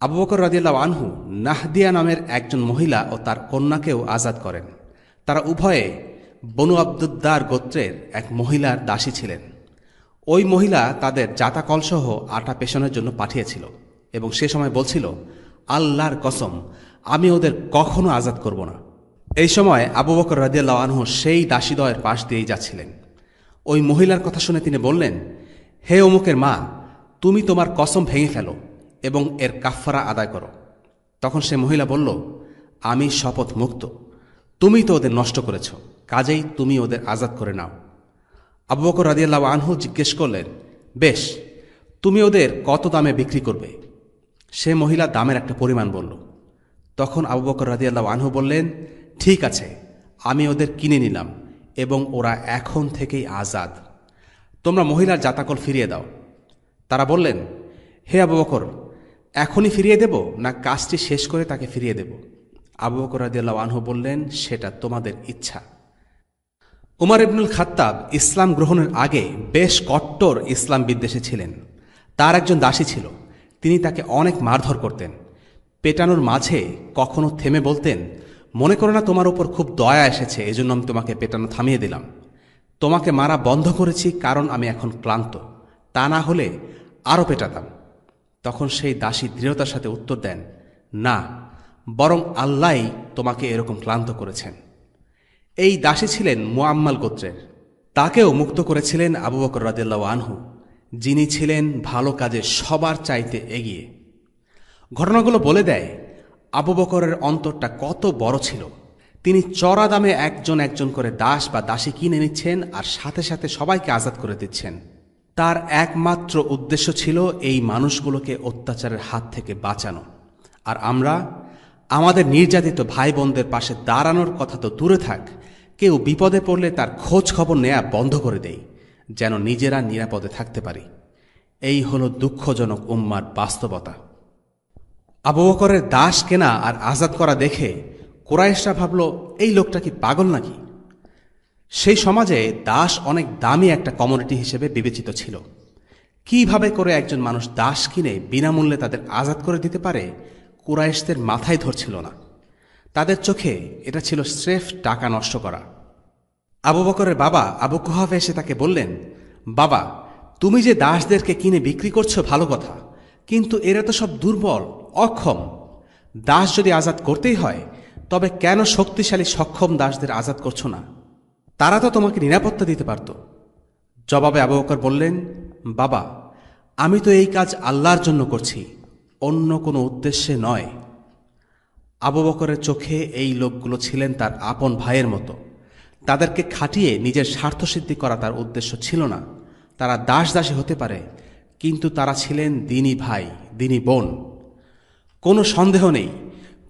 আবু বকর রাদিয়াল্লাহু আনহু নাহদিয়া নামের একজন মহিলা ও তার কন্যাকেও আজাদ করেন। তারা উভয়ে বনু আব্দুদ্দার গোত্রের এক মহিলার দাসী ছিলেন। ওই মহিলা তাদের জাতা কলসহ আটা পেশনের জন্য পাঠিয়েছিল এবং সে সময় বলছিল, আল্লাহর কসম, আমি ওদের কখনো আজাদ করব না। এই সময় আবু বকর রাদিয়াল্লাহু আনহু সেই দাসীদ্বয়ের পাশ দিয়েই যাচ্ছিলেন। ওই মহিলার কথা শুনে তিনি বললেন, হে অমুকের মা, তুমি তোমার কসম ভেঙে ফেলো এবং এর কাফফারা আদায় করো। তখন সে মহিলা বলল, আমি শপথ মুক্ত, তুমি তো ওদের নষ্ট করেছ, কাজেই তুমি ওদের আজাদ করে নাও। আবু বকর রাদিয়াল্লাহু আনহু জিজ্ঞেস করলেন, বেশ, তুমি ওদের কত দামে বিক্রি করবে? সে মহিলা দামের একটা পরিমাণ বলল। তখন আবু বকর রাদিয়াল্লাহু আনহু বললেন, ঠিক আছে, আমি ওদের কিনে নিলাম এবং ওরা এখন থেকেই আজাদ। তোমরা মহিলার জাতাকল ফিরিয়ে দাও। তারা বললেন, হে আবু বকর, এখনই ফিরিয়ে দেব না কাজটি শেষ করে তাকে ফিরিয়ে দেব? আবু বকর রাদিয়াল্লাহু আনহু বললেন, সেটা তোমাদের ইচ্ছা। উমর ইবনুল খাত্তাব ইসলাম গ্রহণের আগে বেশ কট্টর ইসলাম বিদ্বেষী ছিলেন। তার একজন দাসী ছিল, তিনি তাকে অনেক মারধর করতেন। পেটানোর মাঝে কখনো থেমে বলতেন, মনে করো না তোমার উপর খুব দয়া এসেছে, এজন্য আমি তোমাকে পেটানো থামিয়ে দিলাম। তোমাকে মারা বন্ধ করেছি কারণ আমি এখন ক্লান্ত, তা না হলে আরও পেটাতাম। তখন সেই দাসী দৃঢ়তার সাথে উত্তর দেন, না, বরং আল্লাহই তোমাকে এরকম ক্লান্ত করেছেন। এই দাসী ছিলেন মুআম্মাল গোত্রের। তাকেও মুক্ত করেছিলেন আবু বকর রাদিয়াল্লাহু আনহু, যিনি ছিলেন ভালো কাজে সবার চাইতে এগিয়ে। ঘটনাগুলো বলে দেয় আবু বকরের অন্তরটা কত বড় ছিল। তিনি চড়া দামে একজন একজন করে দাস বা দাসী কিনে নিচ্ছেন আর সাথে সাথে সবাইকে আজাদ করে দিচ্ছেন। তার একমাত্র উদ্দেশ্য ছিল এই মানুষগুলোকে অত্যাচারের হাত থেকে বাঁচানো। আর আমরা আমাদের নির্যাতিত ভাই বোনদের পাশে দাঁড়ানোর কথা তো দূরে থাক, কেউ বিপদে পড়লে তার খোঁজ খবর নেয়া বন্ধ করে দেই, যেন নিজেরা নিরাপদে থাকতে পারি। এই হলো দুঃখজনক উম্মার বাস্তবতা। আবু বকরের দাস কেনা আর আজাদ করা দেখে কুরাইশরা ভাবল, এই লোকটা কি পাগল নাকি? সেই সমাজে দাস অনেক দামি একটা কমোডিটি হিসেবে বিবেচিত ছিল। কিভাবে করে একজন মানুষ দাস কিনে বিনামূল্যে তাদের আজাদ করে দিতে পারে, কুরাইশদের মাথায় ধরছিল না। তাদের চোখে এটা ছিল স্রেফ টাকা নষ্ট করা। আবু বকরের বাবা আবু কুহাফা এসে তাকে বললেন, বাবা, তুমি যে দাসদেরকে কিনে বিক্রি করছো ভালো কথা, কিন্তু এরা তো সব দুর্বল, অক্ষম। দাস যদি আজাদ করতেই হয়, তবে কেন শক্তিশালী সক্ষম দাসদের আজাদ করছো না? তারা তো তোমাকে নিরাপত্তা দিতে পারত। জবাবে আবু বকর বললেন, বাবা, আমি তো এই কাজ আল্লাহর জন্য করছি, অন্য কোনো উদ্দেশ্যে নয়। আবু বকরের চোখে এই লোকগুলো ছিলেন তার আপন ভাইয়ের মতো। তাদেরকে খাটিয়ে নিজের স্বার্থসিদ্ধি করা তার উদ্দেশ্য ছিল না। তারা দাস দাসী হতে পারে, কিন্তু তারা ছিলেন দিনী ভাই, দিনী বোন। কোনো সন্দেহ নেই,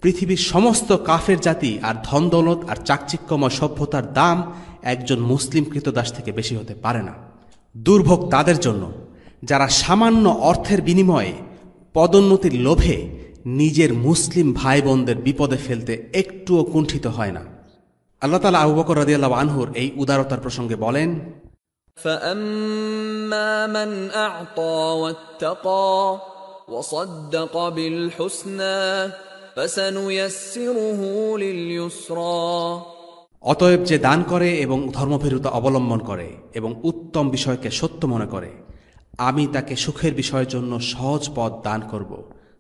পৃথিবীর সমস্ত কাফের জাতি আর ধনদৌলত আর চাকচিক্যময় সভ্যতার দাম একজন মুসলিম কৃতদাস থেকে বেশি হতে পারে না। দুর্ভোগ তাদের জন্য যারা সামান্য অর্থের বিনিময়ে পদোন্নতির লোভে নিজের মুসলিম ভাই বোনদের বিপদে ফেলতে একটুও কুণ্ঠিত হয় না। আল্লাহ তাআলা আবু বকর রাদিয়াল্লাহু আনহুর এই উদারতার প্রসঙ্গে বলেন, فَأَمَّا مَنْ أَعْطَى وَاتَّقَى وَصَدَّقَ بِالْحُسْنَى فَسَنُيَسِّرُهُ لِلْيُسْرَى। অতএব যে দান করে এবং ধর্মভীরুতা অবলম্বন করে এবং উত্তম বিষয়কে সত্য মনে করে, আমি তাকে সুখের বিষয়ের জন্য সহজ পথ দান করব।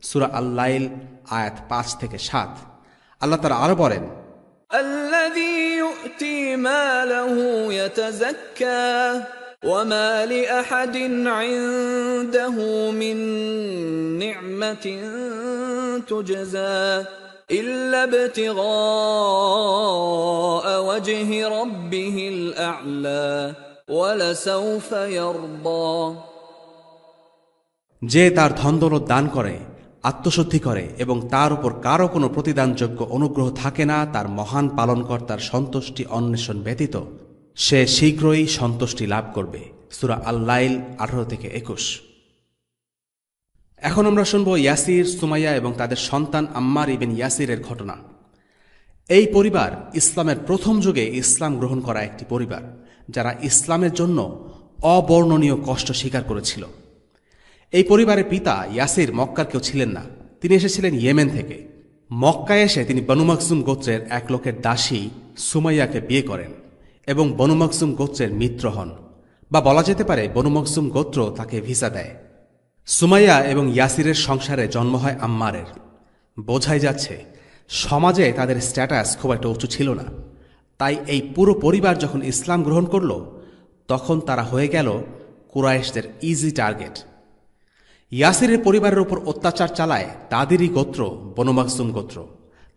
সূরা আল-লাইল আয়াত 5 থেকে 7। আল্লাহ তাআলা আরো বলেন, الذي يؤتي ماله يتزكى وما لأحد عنده من نعمة تجزى إلا ابتغاء وجه ربه الأعلى ولسوف يرضى। যে তার ধনদৌলত দান করে, আত্মশুদ্ধি করে এবং তার উপর কারো কোনো প্রতিদানযোগ্য অনুগ্রহ থাকে না তার মহান পালনকর্তার সন্তুষ্টি অন্বেষণ ব্যতীত, সে শীঘ্রই সন্তুষ্টি লাভ করবে। সূরা আল-লাইল 18 থেকে 21। এখন আমরা শুনব ইয়াসির, সুমাইয়া এবং তাদের সন্তান আম্মার ইবিন ইয়াসিরের ঘটনা। এই পরিবার ইসলামের প্রথম যুগে ইসলাম গ্রহণ করা একটি পরিবার, যারা ইসলামের জন্য অবর্ণনীয় কষ্ট স্বীকার করেছিল। এই পরিবারের পিতা ইয়াসির মক্কার কেউ ছিলেন না, তিনি এসেছিলেন ইয়েমেন থেকে। মক্কায় এসে তিনি বনু মাখজুম গোত্রের এক লোকের দাসী সুমাইয়াকে বিয়ে করেন এবং বনু মাখজুম গোত্রের মিত্র হন, বা বলা যেতে পারে বনু মাখজুম গোত্র তাকে ভিসা দেয়। সুমাইয়া এবং ইয়াসিরের সংসারে জন্ম হয় আম্মারের। বোঝাই যাচ্ছে সমাজে তাদের স্ট্যাটাস খুব একটা উঁচু ছিল না। তাই এই পুরো পরিবার যখন ইসলাম গ্রহণ করল, তখন তারা হয়ে গেল কুরাইশদের ইজি টার্গেট। ইয়াসিরের পরিবারের উপর অত্যাচার চালায় তাদেরই গোত্র বনু মাকসুম গোত্র।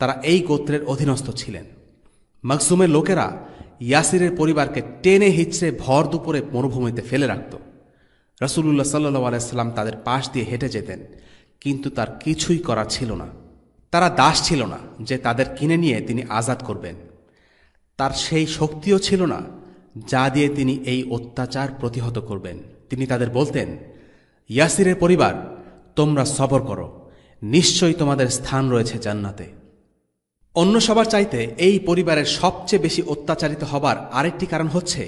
তারা এই গোত্রের অধীনস্থ ছিলেন। মাকসুমের লোকেরা ইয়াসিরের পরিবারকে টেনে হিচড়ে ভর দুপুরে মরুভূমিতে ফেলে রাখত। রাসূলুল্লাহ সাল্লাল্লাহু আলাইহি সাল্লাম তাদের পাশ দিয়ে হেঁটে যেতেন, কিন্তু তার কিছুই করার ছিল না। তারা দাস ছিল না যে তাদের কিনে নিয়ে তিনি আজাদ করবেন। তার সেই শক্তিও ছিল না যা দিয়ে তিনি এই অত্যাচার প্রতিহত করবেন। তিনি তাদের বলতেন, ইয়াসিরের পরিবার, তোমরা সবর করো, নিশ্চয়ই তোমাদের স্থান রয়েছে জান্নাতে। অন্য সবার চাইতে এই পরিবারের সবচেয়ে বেশি অত্যাচারিত হবার আরেকটি কারণ হচ্ছে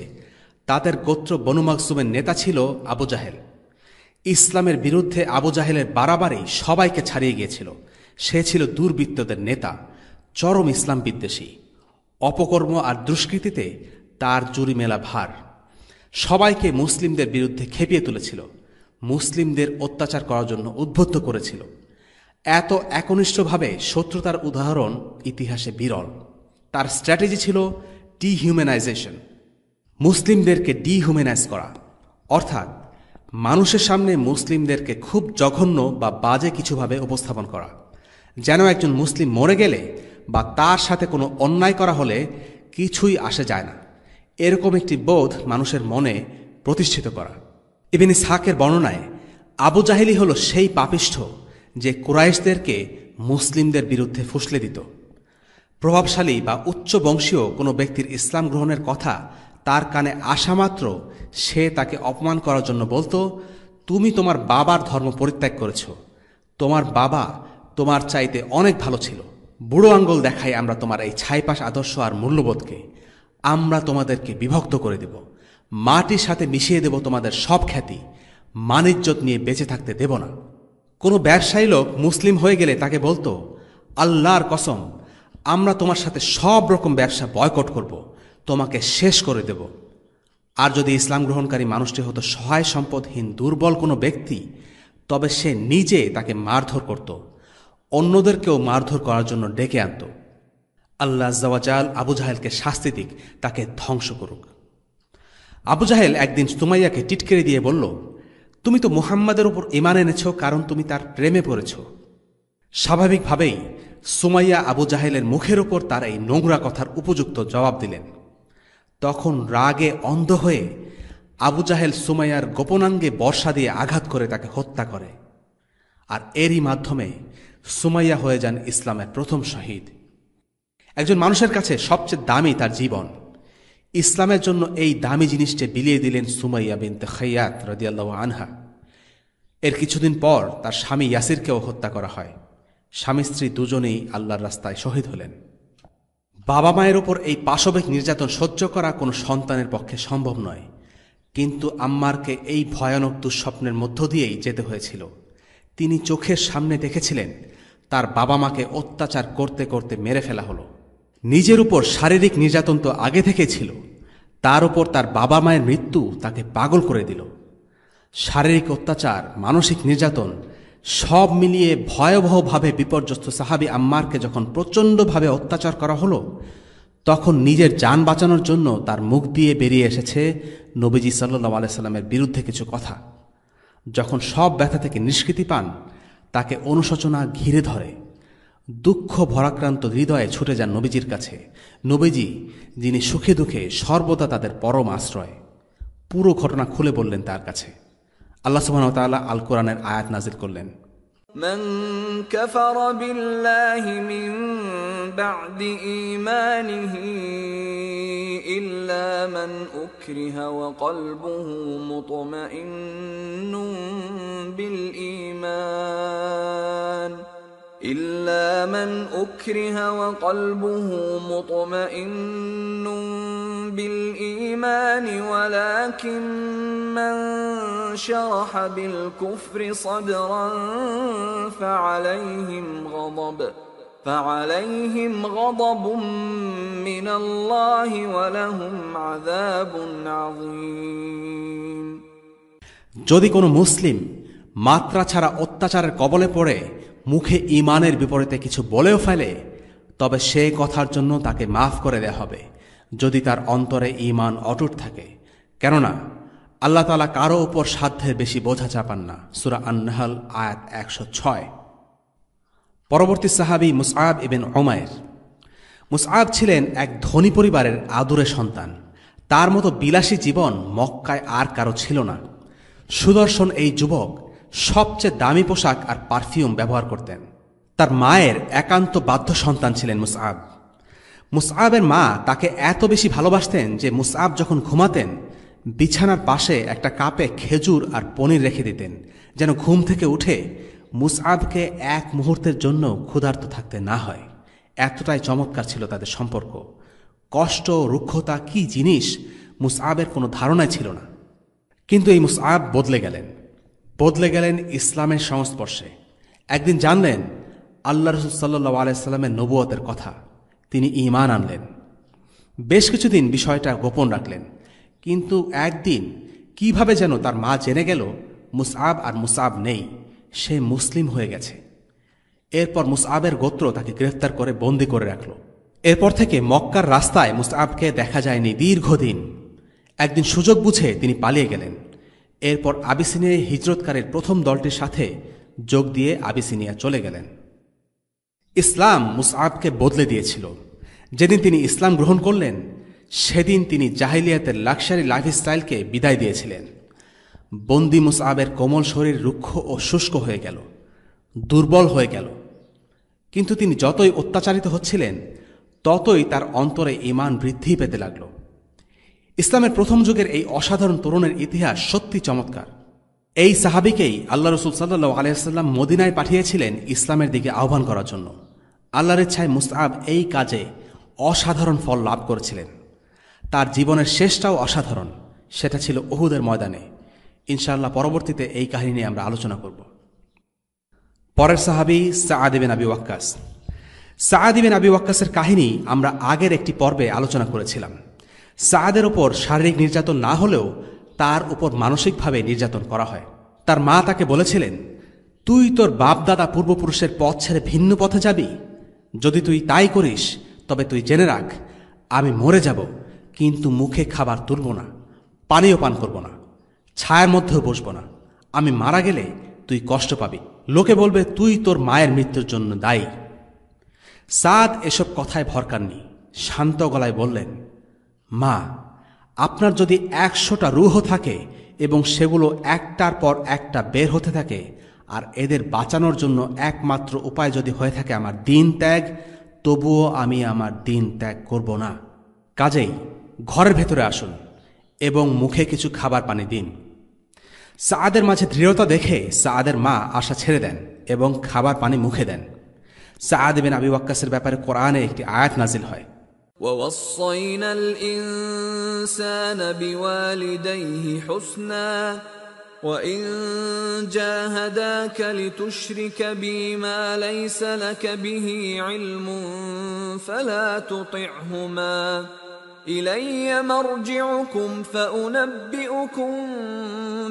তাদের গোত্র বনু মাকসুমের নেতা ছিল আবু জাহেল। ইসলামের বিরুদ্ধে আবু জাহেলের বাড়াবাড়ি সবাইকে ছাড়িয়ে গিয়েছিল। সে ছিল দুর্বৃত্তদের নেতা, চরম ইসলাম বিদ্বেষী। অপকর্ম আর দুষ্কৃতিতে তার জুরি মেলা ভার। সবাইকে মুসলিমদের বিরুদ্ধে খেপিয়ে তুলেছিল, মুসলিমদের অত্যাচার করার জন্য উদ্বুদ্ধ করেছিল। এত একনিষ্ঠভাবে শত্রুতার উদাহরণ ইতিহাসে বিরল। তার স্ট্র্যাটেজি ছিল ডিহিউম্যানাইজেশন, মুসলিমদেরকে ডিহিউম্যানাইজ করা, অর্থাৎ মানুষের সামনে মুসলিমদেরকে খুব জঘন্য বা বাজে কিছুভাবে উপস্থাপন করা, যেন একজন মুসলিম মরে গেলে বা তার সাথে কোনো অন্যায় করা হলে কিছুই আসে যায় না, এরকম একটি বোধ মানুষের মনে প্রতিষ্ঠিত করা। ইবনে ইসহাকের বর্ণনায় আবু জাহেলই হল সেই পাপিষ্ঠ যে কুরাইশদেরকে মুসলিমদের বিরুদ্ধে ফুসলে দিত। প্রভাবশালী বা উচ্চ বংশীয় কোনো ব্যক্তির ইসলাম গ্রহণের কথা তার কানে আসা মাত্র সে তাকে অপমান করার জন্য বলতো, তুমি তোমার বাবার ধর্ম পরিত্যাগ করেছ, তোমার বাবা তোমার চাইতে অনেক ভালো ছিল, বুড়ো আঙ্গুল দেখাই আমরা তোমার এই ছাইপাশ আদর্শ আর মূল্যবোধকে, আমরা তোমাদেরকে বিভক্ত করে দেব, মাটির সাথে মিশিয়ে দেব তোমাদের সব খ্যাতি, মানিজ্জত নিয়ে বেঁচে থাকতে দেব না। কোনো ব্যবসায়ী লোক মুসলিম হয়ে গেলে তাকে বলতো, আল্লাহর কসম, আমরা তোমার সাথে সব রকম ব্যবসা বয়কট করব, তোমাকে শেষ করে দেব। আর যদি ইসলাম গ্রহণকারী মানুষটি হতো সহায় সম্পদহীন দুর্বল কোনো ব্যক্তি, তবে সে নিজে তাকে মারধর করত, অন্যদেরকেও মারধর করার জন্য ডেকে আনত। আল্লাহ আজ্জা ওয়া জাল আবু জাহেলকে শাস্তি দিক, তাকে ধ্বংস করুক। আবু জাহেল একদিন সুমাইয়াকে টিটকেরে দিয়ে বলল, তুমি তো মুহাম্মাদের উপর ঈমান এনেছ কারণ তুমি তার প্রেমে পড়েছ। স্বাভাবিকভাবেই সুমাইয়া আবু জাহেলের মুখের ওপর তার এই নোংরা কথার উপযুক্ত জবাব দিলেন। তখন রাগে অন্ধ হয়ে আবু জাহেল সুমাইয়ার গোপনাঙ্গে বর্ষা দিয়ে আঘাত করে তাকে হত্যা করে। আর এরই মাধ্যমে সুমাইয়া হয়ে যান ইসলামের প্রথম শহীদ। একজন মানুষের কাছে সবচেয়ে দামি তার জীবন। ইসলামের জন্য এই দামি জিনিসটি বিলিয়ে দিলেন সুমাইয়া বিনতে খাইয়াত রাদিয়াল্লাহু আনহা। এর কিছুদিন পর তার স্বামী ইয়াসিরকেও হত্যা করা হয়। স্বামী স্ত্রী দুজনেই আল্লাহর রাস্তায় শহীদ হলেন। বাবা মায়ের ওপর এই পাশবিক নির্যাতন সহ্য করা কোনো সন্তানের পক্ষে সম্ভব নয়, কিন্তু আম্মারকে এই ভয়ানক দুঃস্বপ্নের মধ্য দিয়েই যেতে হয়েছিল। তিনি চোখের সামনে দেখেছিলেন তার বাবা মাকে অত্যাচার করতে করতে মেরে ফেলা হলো। নিজের উপর শারীরিক নির্যাতন তো আগে থেকেই ছিল, তার উপর তার বাবা মায়ের মৃত্যু তাকে পাগল করে দিল। শারীরিক অত্যাচার, মানসিক নির্যাতন সব মিলিয়ে ভয়াবহভাবে বিপর্যস্ত সাহাবী আম্মারকে যখন প্রচণ্ডভাবে অত্যাচার করা হলো, তখন নিজের জান বাঁচানোর জন্য তার মুখ দিয়ে বেরিয়ে এসেছে নবীজি সাল্লাল্লাহু আলাইহি সাল্লামের বিরুদ্ধে কিছু কথা। যখন সব ব্যথা থেকে নিষ্কৃতি পান, তাকে অনুশোচনা ঘিরে ধরে। দুঃখ ভরাক্রান্ত হৃদয়ে ছুটে যান নবীজির কাছে, নবীজি যিনি সুখে দুঃখে সর্বদা তাদের পরম আশ্রয়। পুরো ঘটনা খুলে বললেন তার কাছে। আল্লাহ সুবহানাহু ওয়া তাআলা আল কোরআনের আয়াত নাযিল করলেন, من كفر بالله من بعد إيمانه إلا من أكره وقلبه مطمئن بالإيمان ولكن من شرح بالكفر صدرا فعليهم غضب من الله ولهم عذاب عظيم। যদি কোনো মুসলিম মাত্রা ছাড়া অত্যাচারের কবলে পড়ে মুখে ঈমানের বিপরীতে কিছু বলেও ফেলে, তবে সে কথার জন্য তাকে মাফ করে দেয়া হবে যদি তার অন্তরে ঈমান অটুট থাকে। কেননা আল্লাহ তাআলা কারো উপর সাধ্যের বেশি বোঝা চাপান না। সূরা আন-নাহল আয়াত 106। পরবর্তী সাহাবী মুসআব ইবনে উমাইর। মুসআব ছিলেন এক ধনী পরিবারের আদুরে সন্তান। তার মতো বিলাসী জীবন মক্কায় আর কারো ছিল না। সুদর্শন এই যুবক সবচেয়ে দামি পোশাক আর পারফিউম ব্যবহার করতেন। তার মায়ের একান্ত বাধ্য সন্তান ছিলেন মুসআব। মুসআবের মা তাকে এত বেশি ভালোবাসতেন যে মুসআব যখন ঘুমাতেন বিছানার পাশে একটা কাপে খেজুর আর পনির রেখে দিতেন, যেন ঘুম থেকে উঠে মুসআবকে এক মুহূর্তের জন্য ক্ষুধার্ত থাকতে না হয়। এতটাই চমৎকার ছিল তাদের সম্পর্ক। কষ্ট, রুক্ষতা কি জিনিস মুসআবের কোনো ধারণাই ছিল না। কিন্তু এই মুসআব বদলে গেলেন ইসলামের সংস্পর্শে। একদিন জানলেন আল্লাহ রাসূল সাল্লাল্লাহু আলাইহি সাল্লামের নবুয়তের কথা। তিনি ঈমান আনলেন। বেশ কিছুদিন বিষয়টা গোপন রাখলেন, কিন্তু একদিন কিভাবে যেন তার মা জেনে গেল মুসআব আর মুসআব নেই, সে মুসলিম হয়ে গেছে। এরপর মুসআবের গোত্র তাকে গ্রেফতার করে বন্দী করে রাখল। এরপর থেকে মক্কার রাস্তায় মুসআবকে দেখা যায়নি দীর্ঘদিন। একদিন সুযোগ বুঝে তিনি পালিয়ে গেলেন। এরপর আবিসিনিয়ায় হিজরতকারীর প্রথম দলটির সাথে যোগ দিয়ে আবিসিনিয়া চলে গেলেন। ইসলাম মুসআবকে বদলে দিয়েছিল। যেদিন তিনি ইসলাম গ্রহণ করলেন সেদিন তিনি জাহিলিয়াতের লাক্সারি লাইফস্টাইলকে বিদায় দিয়েছিলেন। বন্দী মুসআবের কোমল শরীর রুক্ষ ও শুষ্ক হয়ে গেল, দুর্বল হয়ে গেল। কিন্তু তিনি যতই অত্যাচারিত হচ্ছিলেন ততই তার অন্তরে ঈমান বৃদ্ধি পেতে লাগল। ইসলামের প্রথম যুগের এই অসাধারণ তরুণের ইতিহাস সত্যি চমৎকার। এই সাহাবীকেই আল্লাহ রাসূল সাল্লাল্লাহু আলাইহি ওয়াসাল্লাম মদিনায় পাঠিয়েছিলেন ইসলামের দিকে আহ্বান করার জন্য। আল্লাহর ইচ্ছায় মুসআব এই কাজে অসাধারণ ফল লাভ করেছিলেন। তার জীবনের শেষটাও অসাধারণ, সেটা ছিল উহুদের ময়দানে। ইনশাআল্লাহ পরবর্তীতে এই কাহিনী নিয়ে আমরা আলোচনা করব। পরের সাহাবী সাআদ ইবনে আবি ওয়াক্কাস। সাআদ ইবনে আবি ওয়াক্কাসের কাহিনী আমরা আগের একটি পর্বে আলোচনা করেছিলাম। সাআদের উপর শারীরিক নির্যাতন না হলেও তার উপর মানসিকভাবে নির্যাতন করা হয়। তার মা তাকে বলেছিলেন, তুই তোর বাপদাদা পূর্বপুরুষের পথ ছেড়ে ভিন্ন পথে যাবি? যদি তুই তাই করিস তবে তুই জেনে রাখ, আমি মরে যাব, কিন্তু মুখে খাবার তুলব না, পানীয় পান করব না, ছায়ার মধ্যেও বসব না। আমি মারা গেলে তুই কষ্ট পাবি, লোকে বলবে তুই তোর মায়ের মৃত্যুর জন্য দায়ী। সাদ এসব কথায় ভরকাননি, শান্ত গলায় বললেন, মা, আপনার যদি 100টা রূহ থাকে এবং সেগুলো একটার পর একটা বের হতে থাকে, আর এদের বাঁচানোর জন্য একমাত্র উপায় যদি হয়ে থাকে আমার দিন ত্যাগ, তবুও আমি আমার দিন ত্যাগ করব না। কাজেই ঘরের ভেতরে আসুন এবং মুখে কিছু খাবার পানি দিন। সাআদের মাঝে দৃঢ়তা দেখে সাআদের মা আশা ছেড়ে দেন এবং খাবার পানি মুখে দেন। সাআদ ইবনে আবি ওয়াক্কাসের ব্যাপারে কোরআনে একটি আয়াত নাজিল হয়, وَوَصَّيْنَا الْإِنسَانَ بِوَالِدَيْهِ حُسْنًا وَإِن جَاهَدَاكَ لِتُشْرِكَ بِي مَا لَيْسَ لَكَ بِهِ عِلْمٌ فَلَا تُطِعْهُمَا إِلَيَّ مَرْجِعُكُمْ فَأُنَبِّئُكُم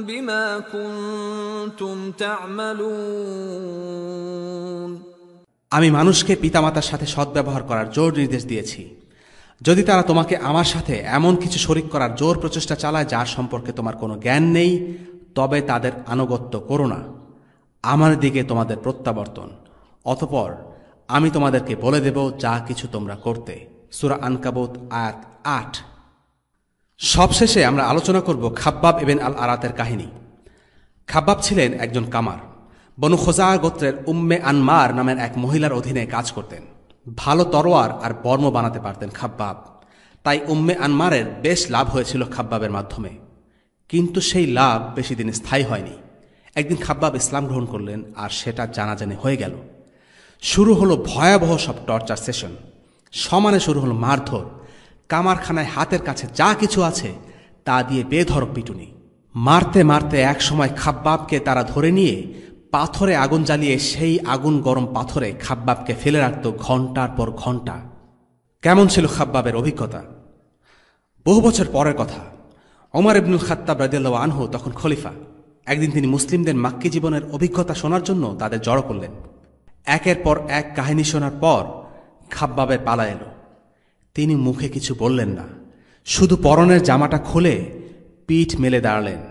بِمَا كُنتُمْ تَعْمَلُونَ। আমি মানুষকে পিতামাতার সাথে সদ্ব্যবহার করার জোর নির্দেশ দিয়েছি। যদি তারা তোমাকে আমার সাথে এমন কিছু শরিক করার জোর প্রচেষ্টা চালায় যার সম্পর্কে তোমার কোনো জ্ঞান নেই, তবে তাদের আনুগত্য করো না। আমার দিকে তোমাদের প্রত্যাবর্তন, অতঃপর আমি তোমাদেরকে বলে দেব যা কিছু তোমরা করতে। সূরা আনকাবুত আয়াত 8। সবশেষে আমরা আলোচনা করব খাব্বাব ইবনে আল আরাতের কাহিনী। খাব্বাব ছিলেন একজন কামার। বনু খোজা গোত্রের উম্মে আনমার নামের এক মহিলার অধীনে কাজ করতেন। ভালো তরোয়ার আর বর্ম বানাতে পারতেন খাব্বাব। তাই উম্মে আনমারের বেশ লাভ হয়েছিল খাব্বাবের মাধ্যমে। কিন্তু সেই লাভ বেশি দিন স্থায়ী হয়নি। একদিন খাব্বাব ইসলাম গ্রহণ করলেন আর সেটা জানাজানি হয়ে গেল। শুরু হলো ভয়াবহ সব টর্চার সেশন। সমানে শুরু হলো মারধর। কামারখানায় হাতের কাছে যা কিছু আছে তা দিয়ে বেধড়ক পিটুনি। মারতে মারতে এক সময় খাব্বাবকে তারা ধরে নিয়ে পাথরে আগুন জ্বালিয়ে সেই আগুন গরম পাথরে খাব্বাবকে ফেলে রাখত ঘণ্টার পর ঘণ্টা। কেমন ছিল খাব্বাবের অভিজ্ঞতা? বহু বছর পরের কথা। ওমর ইবনুল খাত্তাব রাদিয়াল্লাহু আনহু তখন খলিফা। একদিন তিনি মুসলিমদের মাক্কি জীবনের অভিজ্ঞতা শোনার জন্য তাদের জড়ো করলেন। একের পর এক কাহিনী শোনার পর খাব্বাবের পালা এলো। তিনি মুখে কিছু বললেন না, শুধু পরনের জামাটা খুলে পিঠ মেলে দাঁড়ালেন।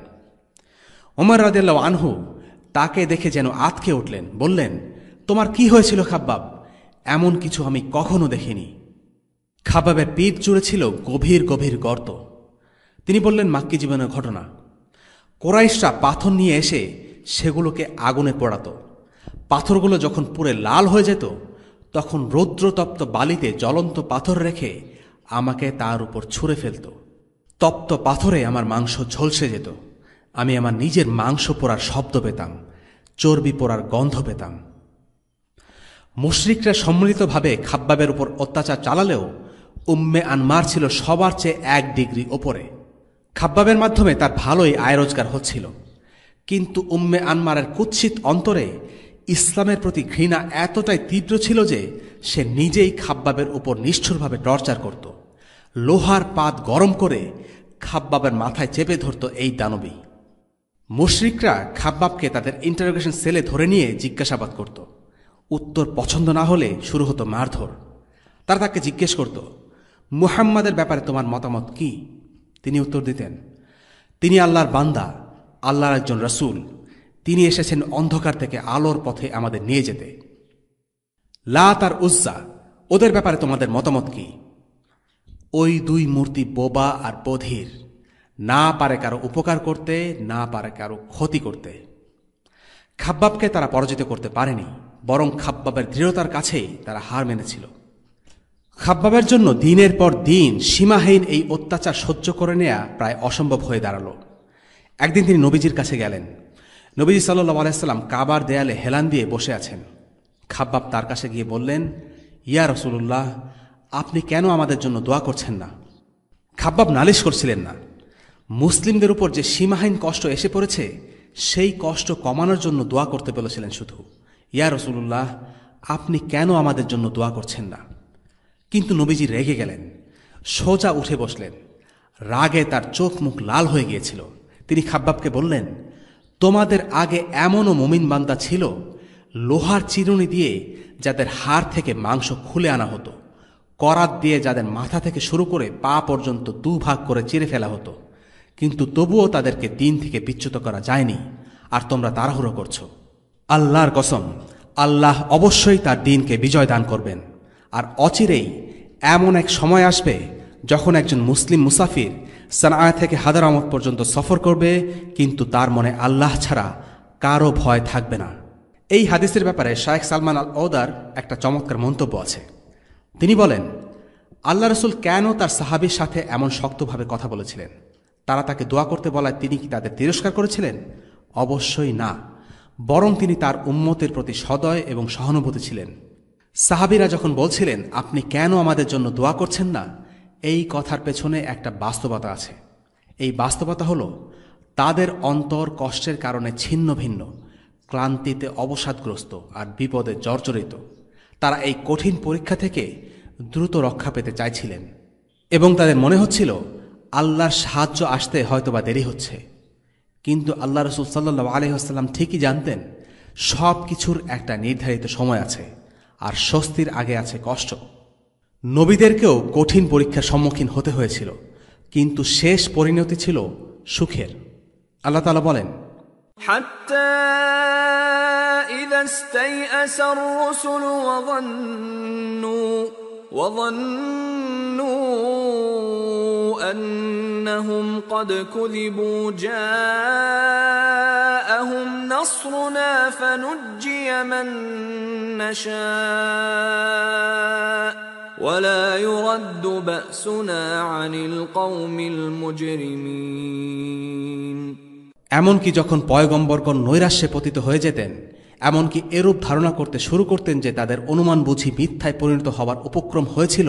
ওমর রাদিয়াল্লাহু আনহু তাকে দেখে যেন আঁতকে উঠলেন, বললেন, তোমার কি হয়েছিল খাব্বাব? এমন কিছু আমি কখনো দেখিনি। খাব্বাবের পিঠ জুড়ে ছিল গভীর গভীর গর্ত। তিনি বললেন, মাক্কি জীবনের ঘটনা। কোরাইশরা পাথর নিয়ে এসে সেগুলোকে আগুনে পোড়াত। পাথরগুলো যখন পুড়ে লাল হয়ে যেত, তখন রৌদ্রতপ্ত বালিতে জ্বলন্ত পাথর রেখে আমাকে তার উপর ছুঁড়ে ফেলত। তপ্ত পাথরে আমার মাংস ঝলসে যেত। আমি আমার নিজের মাংস পোড়ার শব্দ পেতাম, চর্বি পোড়ার গন্ধ পেতাম। মুশরিকরা সম্মিলিতভাবে খাব্বাবের উপর অত্যাচার চালালেও উম্মে আনমার ছিল সবার চেয়ে 1 ডিগ্রি ওপরে। খাব্বাবের মাধ্যমে তার ভালোই আয় রোজগার হচ্ছিল, কিন্তু উম্মে আনমারের কুৎসিত অন্তরে ইসলামের প্রতি ঘৃণা এতটাই তীব্র ছিল যে সে নিজেই খাব্বাবের উপর নিষ্ঠুরভাবে টর্চার করত। লোহার পাত গরম করে খাব্বাবের মাথায় চেপে ধরত এই দানবী। মুশরিকরা খাব্বাবকে তাদের ইন্টারোগেশন সেলে ধরে নিয়ে জিজ্ঞাসাবাদ করত। উত্তর পছন্দ না হলে শুরু হতো মারধর। তারা তাকে জিজ্ঞেস করত, মুহাম্মাদের ব্যাপারে তোমার মতামত কি? তিনি উত্তর দিতেন, তিনি আল্লাহর বান্দা, আল্লাহর একজন রাসূল। তিনি এসেছেন অন্ধকার থেকে আলোর পথে আমাদের নিয়ে যেতে। লাত আর উজ্জা, ওদের ব্যাপারে তোমাদের মতামত কি? ওই 2 মূর্তি বোবা আর বধির, না পারে কারো উপকার করতে, না পারে কারো ক্ষতি করতে। খাব্বাবকে তারা পরাজিত করতে পারেনি, বরং খাব্বাবের দৃঢ়তার কাছেই তারা হার মেনেছিল। খাব্বাবের জন্য দিনের পর দিন সীমাহীন এই অত্যাচার সহ্য করে নেয়া প্রায় অসম্ভব হয়ে দাঁড়াল। একদিন তিনি নবীজির কাছে গেলেন। নবীজি সাল্লাল্লাহু আলাইহি সাল্লাম কাবার দেয়ালে হেলান দিয়ে বসে আছেন। খাব্বাব তার কাছে গিয়ে বললেন, ইয়া রাসূলুল্লাহ, আপনি কেন আমাদের জন্য দোয়া করছেন না? খাব্বাব নালিশ করছিলেন না। মুসলিমদের উপর যে সীমাহীন কষ্ট এসে পড়েছে, সেই কষ্ট কমানোর জন্য দোয়া করতে বলেছিলেন শুধু। ইয়া রাসূলুল্লাহ, আপনি কেন আমাদের জন্য দোয়া করছেন না? কিন্তু নবীজি রেগে গেলেন, সোজা উঠে বসলেন। রাগে তার চোখ মুখ লাল হয়ে গিয়েছিল। তিনি খাব্বাবকে বললেন, তোমাদের আগে এমনও মুমিন বান্দা ছিল, লোহার চিরুনি দিয়ে যাদের হাড় থেকে মাংস খুলে আনা হতো, করাত দিয়ে যাদের মাথা থেকে শুরু করে পা পর্যন্ত 2 ভাগ করে চিরে ফেলা হতো, কিন্তু তবুও তাদেরকে দিন থেকে বিচ্যুত করা যায়নি। আর তোমরা তাড়াহুড়ো করছো। আল্লাহর কসম, আল্লাহ অবশ্যই তার দিনকে বিজয় দান করবেন। আর অচিরেই এমন এক সময় আসবে যখন একজন মুসলিম মুসাফির সানআ থেকে হাদারামত পর্যন্ত সফর করবে, কিন্তু তার মনে আল্লাহ ছাড়া কারো ভয় থাকবে না। এই হাদিসের ব্যাপারে শায়েখ সালমান আল ঔদার একটা চমৎকার মন্তব্য আছে। তিনি বলেন, আল্লাহ রসুল কেন তার সাহাবীর সাথে এমন শক্তভাবে কথা বলেছিলেন? তারা তাকে দোয়া করতে বলায় তিনি কি তাদের তিরস্কার করেছিলেন? অবশ্যই না, বরং তিনি তার উম্মতের প্রতি সদয় এবং সহানুভূতি ছিলেন। সাহাবীরা যখন বলছিলেন, আপনি কেন আমাদের জন্য দোয়া করছেন না, এই কথার পেছনে একটা বাস্তবতা আছে। এই বাস্তবতা হল, তাদের অন্তর কষ্টের কারণে ছিন্ন ভিন্ন, ক্লান্তিতে অবসাদগ্রস্ত আর বিপদে জর্জরিত। তারা এই কঠিন পরীক্ষা থেকে দ্রুত রক্ষা পেতে চাইছিলেন এবং তাদের মনে হচ্ছিল আল্লাহর সাহায্য আসতে হয়তোবা দেরি হচ্ছে। কিন্তু আল্লাহ রাসূল সাল্লাল্লাহু আলাইহি ওয়াসাল্লাম ঠিকই জানতেন, সব কিছুর একটা নির্ধারিত সময় আছে, আর স্বস্তির আগে আছে কষ্ট। নবীদেরকেও কঠিন পরীক্ষার সম্মুখীন হতে হয়েছিল, কিন্তু শেষ পরিণতি ছিল সুখের। আল্লাহ তাআলা বলেন, حتى إذا استيأس الرسل وظنوا أنهم قد كذبوا جاءهم نصرنا فنجي من نشاء ولا يرد بأسنا عن القوم المجرمين। এমনকি যখন পয়গম্বরগণ নৈরাশ্যে পতিত হয়ে যেতেন, এমনকি এরূপ ধারণা করতে শুরু করতেন যে তাদের অনুমান বুঝি মিথ্যায় পরিণত হবার উপক্রম হয়েছিল,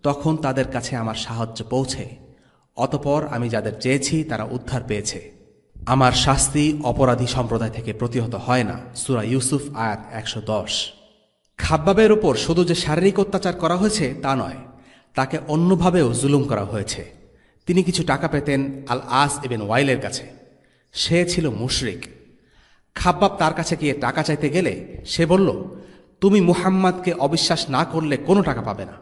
তখন তাদের কাছে আমার সাহায্য পৌঁছে। অতঃপর আমি যাদের চেয়েছি তারা উদ্ধার পেয়েছে। আমার শাস্তি অপরাধী সম্প্রদায় থেকে প্রতিহত হয় না। সূরা ইউসুফ আয়াত 110। খাব্বাবের উপর শুধু যে শারীরিক অত্যাচার করা হয়েছে তা নয়, তাকে অন্যভাবেও জুলুম করা হয়েছে। তিনি কিছু টাকা পেতেন আল আস ইবনে ওয়াইলের কাছে। সে ছিল মুশরিক। খাব্বাব তার কাছে গিয়ে টাকা চাইতে গেলে সে বলল, তুমি মুহাম্মাদকে অবিশ্বাস না করলে কোনো টাকা পাবে না।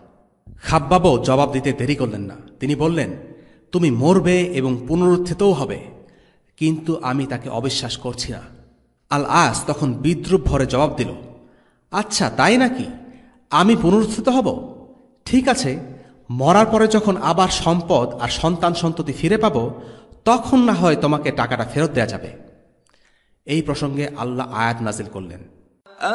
খাব্বাবও জবাব দিতে দেরি করলেন না। তিনি বললেন, তুমি মরবে এবং পুনরুত্থিতও হবে, কিন্তু আমি তাকে অবিশ্বাস করছি না। আল আস তখন বিদ্রুপ ভরে জবাব দিল, আচ্ছা তাই নাকি? আমি পুনরুত্থিত হব? ঠিক আছে, মরার পরে যখন আবার সম্পদ আর সন্তান সন্ততি ফিরে পাব, তখন না হয় তোমাকে টাকাটা ফেরত দেয়া যাবে। এই প্রসঙ্গে আল্লাহ আয়াত নাজিল করলেন,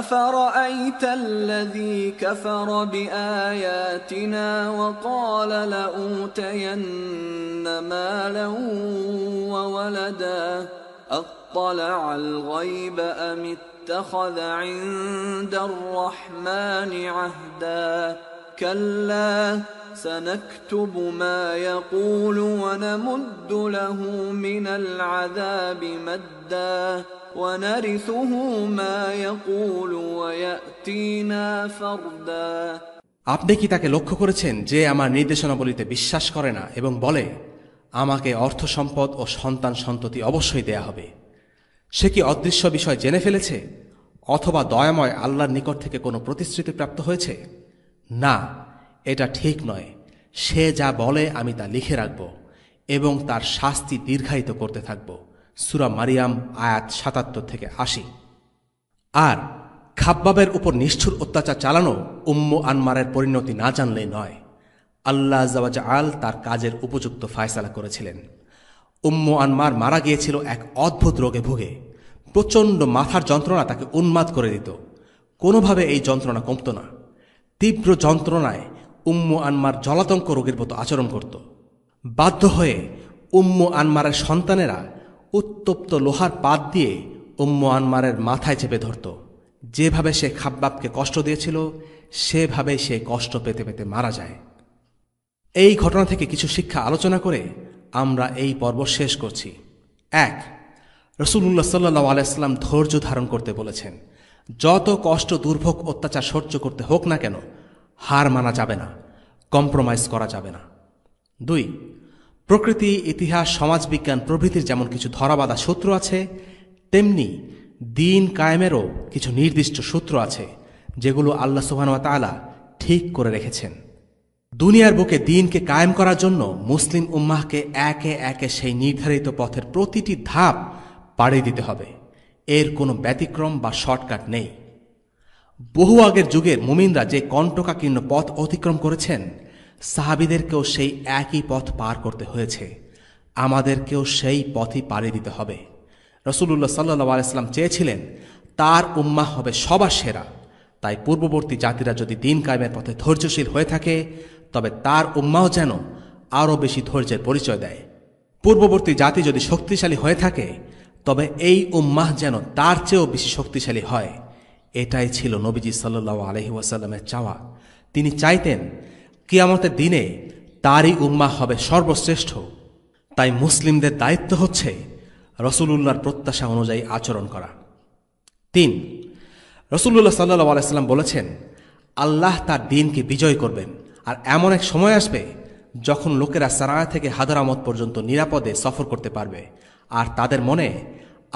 أفرأيت الذي كفر بآياتنا وقال لأوتين مالا وولدا أطلع الغيب أم اتخذ عند الرحمن عهدا كلا سنكتب ما يقول ونمد له من العذاب مدا ونرثه ما يقول ويأتينا فردا। আপনি কি তাকে লক্ষ্য করেছেন যে আমার নির্দেশনাবলীতে বিশ্বাস করে না এবং বলে আমাকে অর্থ সম্পদ ও সন্তান সন্ততি অবশ্যই দেয়া হবে? সে কি অদৃশ্য বিষয় জেনে ফেলেছে, অথবা দয়াময় আল্লাহর নিকট থেকে কোনো প্রতিশ্রুতি প্রাপ্ত হয়েছে? না, এটা ঠিক নয়। সে যা বলে আমি তা লিখে রাখব এবং তার শাস্তি দীর্ঘায়িত করতে থাকব। সূরা মারিয়াম আয়াত ৭৭ থেকে ৮০। আর খাব্বাবের উপর নিষ্ঠুর অত্যাচার চালানো উম্মু আনমারের পরিণতি না জানলেই নয়। আল্লাহ আযজা ওয়া জাল তার কাজের উপযুক্ত ফায়সালা করেছিলেন। উম্মু আনমার মারা গিয়েছিল এক অদ্ভুত রোগে ভুগে। প্রচণ্ড মাথার যন্ত্রণা তাকে উন্মাদ করে দিত। কোনোভাবে এই যন্ত্রণা কমত না। তীব্র যন্ত্রণায় উম্মু আনমার জলাতঙ্ক রোগের মতো আচরণ করত। বাধ্য হয়ে উম্মু আনমারের সন্তানেরা উত্তপ্ত লোহার পাত দিয়ে উম্মু আনমারের মাথায় চেপে ধরত। যেভাবে সে খাব্বাবকে কষ্ট দিয়েছিল, সেভাবেই সে কষ্ট পেতে পেতে মারা যায়। এই ঘটনা থেকে কিছু শিক্ষা আলোচনা করে আমরা এই পর্ব শেষ করছি। ১. রাসূলুল্লাহ সাল্লাল্লাহু আলাইহি ওয়াসাল্লাম ধৈর্য ধারণ করতে বলেছেন। যত কষ্ট, দুর্ভোগ, অত্যাচার সহ্য করতে হোক না কেন, হার মানা যাবে না, কম্প্রোমাইজ করা যাবে না। ২. প্রকৃতি, ইতিহাস, সমাজবিজ্ঞান প্রভৃতির যেমন কিছু ধরাবাঁধা সূত্র আছে, তেমনি দিন কায়েমেরও কিছু নির্দিষ্ট সূত্র আছে, যেগুলো আল্লাহ সুবহানাহু ওয়া তাআলা ঠিক করে রেখেছেন। দুনিয়ার বুকে দিনকে কায়েম করার জন্য মুসলিম উম্মাহকে একে একে সেই নির্ধারিত পথের প্রতিটি ধাপ পাড়ি দিতে হবে। এর কোনো ব্যতিক্রম বা শর্টকাট নেই। বহু আগের যুগের মুমিনরা যে কণ্টকাকীর্ণ পথ অতিক্রম করেছেন, সাহাবীদেরকেও সেই একই পথ পার করতে হয়েছে। আমাদেরকেও সেই পথই পাড়ি দিতে হবে। রাসূলুল্লাহ সাল্লাল্লাহু আলাইহি ওয়াসাল্লাম চেয়েছিলেন তার উম্মাহ হবে সবার সেরা। তাই পূর্ববর্তী জাতিরা যদি দিন কায়েমের পথে ধৈর্যশীল হয়ে থাকে, তবে তার উম্মাহ যেন আরও বেশি ধৈর্যের পরিচয় দেয়। পূর্ববর্তী জাতি যদি শক্তিশালী হয়ে থাকে, তবে এই উম্মাহ যেন তার চেয়েও বেশি শক্তিশালী হয়। এটাই ছিল নবীজি সাল্লাল্লাহু আলাইহি ওয়াসাল্লামের চাওয়া। তিনি চাইতেন কিয়ামতের দিনে তারই উম্মাহ হবে সর্বশ্রেষ্ঠ। তাই মুসলিমদের দায়িত্ব হচ্ছে রাসূলুল্লাহর প্রত্যাশা অনুযায়ী আচরণ করা। ৩. রাসূলুল্লাহ সাল্লাল্লাহু আলাইহি ওয়াসাল্লাম বলেছেন, আল্লাহ তার দ্বীনকে বিজয় করবেন, আর এমন এক সময় আসবে যখন লোকেরা সারা থেকে হাদরামত পর্যন্ত নিরাপদে সফর করতে পারবে, আর তাদের মনে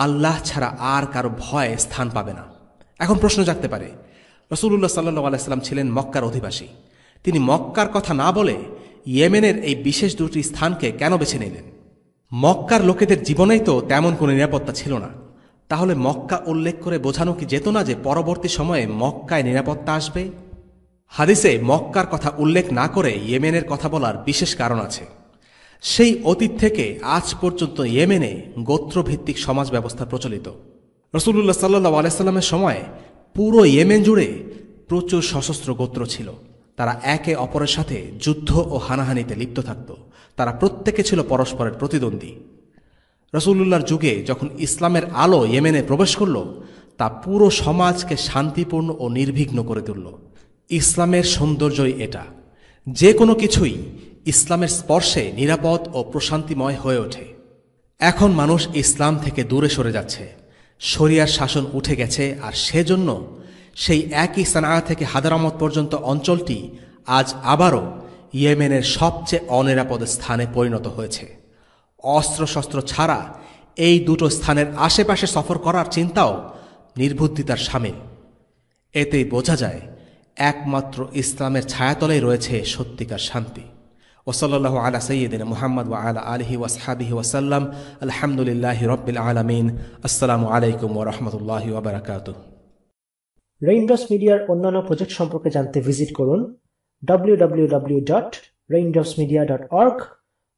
আল্লাহ ছাড়া আর কারো ভয় স্থান পাবে না। এখন প্রশ্ন জাগতে পারে, রাসূলুল্লাহ সাল্লাল্লাহু আলাইহি ওয়াসাল্লাম ছিলেন মক্কার অধিবাসী। তিনি মক্কার কথা না বলে ইয়েমেনের এই বিশেষ দুটি স্থানকে কেন বেছে নিলেন? মক্কার লোকেদের জীবনেই তো তেমন কোনো নিরাপত্তা ছিল না। তাহলে মক্কা উল্লেখ করে বোঝানো কি যেত না যে পরবর্তী সময়ে মক্কায় নিরাপত্তা আসবে? হাদিসে মক্কার কথা উল্লেখ না করে ইয়েমেনের কথা বলার বিশেষ কারণ আছে। সেই অতীত থেকে আজ পর্যন্ত ইয়েমেনে গোত্রভিত্তিক সমাজ ব্যবস্থা প্রচলিত। রাসূলুল্লাহ সাল্লাল্লাহু আলাইহি ওয়াসাল্লামের সময় পুরো ইয়েমেন জুড়ে প্রচুর সশস্ত্র গোত্র ছিল। তারা একে অপরের সাথে যুদ্ধ ও হানাহানিতে লিপ্ত থাকত। তারা প্রত্যেকে ছিল পরস্পরের প্রতিদ্বন্দ্বী। রাসূলুল্লাহর যুগে যখন ইসলামের আলো ইয়েমেনে প্রবেশ করল, তা পুরো সমাজকে শান্তিপূর্ণ ও নির্বিঘ্ন করে তুলল। ইসলামের সৌন্দর্যই এটা। যে কোনো কিছুই ইসলামের স্পর্শে নিরাপদ ও প্রশান্তিময় হয়ে ওঠে। এখন মানুষ ইসলাম থেকে দূরে সরে যাচ্ছে। শরিয়ার শাসন উঠে গেছে, আর সেজন্য সেই একই সানা থেকে হাদারামত পর্যন্ত অঞ্চলটি আজ আবারও ইয়েমেনের সবচেয়ে অনিরাপদ স্থানে পরিণত হয়েছে। অস্ত্রশস্ত্র ছাড়া এই দুটো স্থানের আশেপাশে সফর করার চিন্তাও নির্বুদ্ধিতার শামিল। এতেই বোঝা যায় একমাত্র ইসলামের ছায়াতলেই রয়েছে সত্যিকার শান্তি। ওসল্লাল্লাহু আলা সাইয়্যিদিনা মুহাম্মদ ওয়া আলা আলিহি ওয়াসহাবিহি ওয়াসাল্লাম। আলহামদুলিল্লাহি রাব্বিল আলামিন। আসসালামু আলাইকুম ওয়া রাহমাতুল্লাহি ওয়া বারাকাতুহু। রেইনড্রপস মিডিয়ার অন্যান্য প্রজেক্ট সম্পর্কে জানতে ভিজিট করুন www.raindropsmedia.org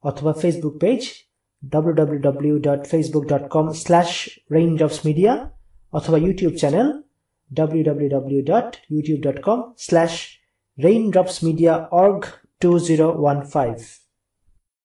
অথবা ফেসবুক পেজ www.facebook.com/raindropsmedia অথবা ইউটিউব চ্যানেল www.youtube.com/raindropsmediaorg2015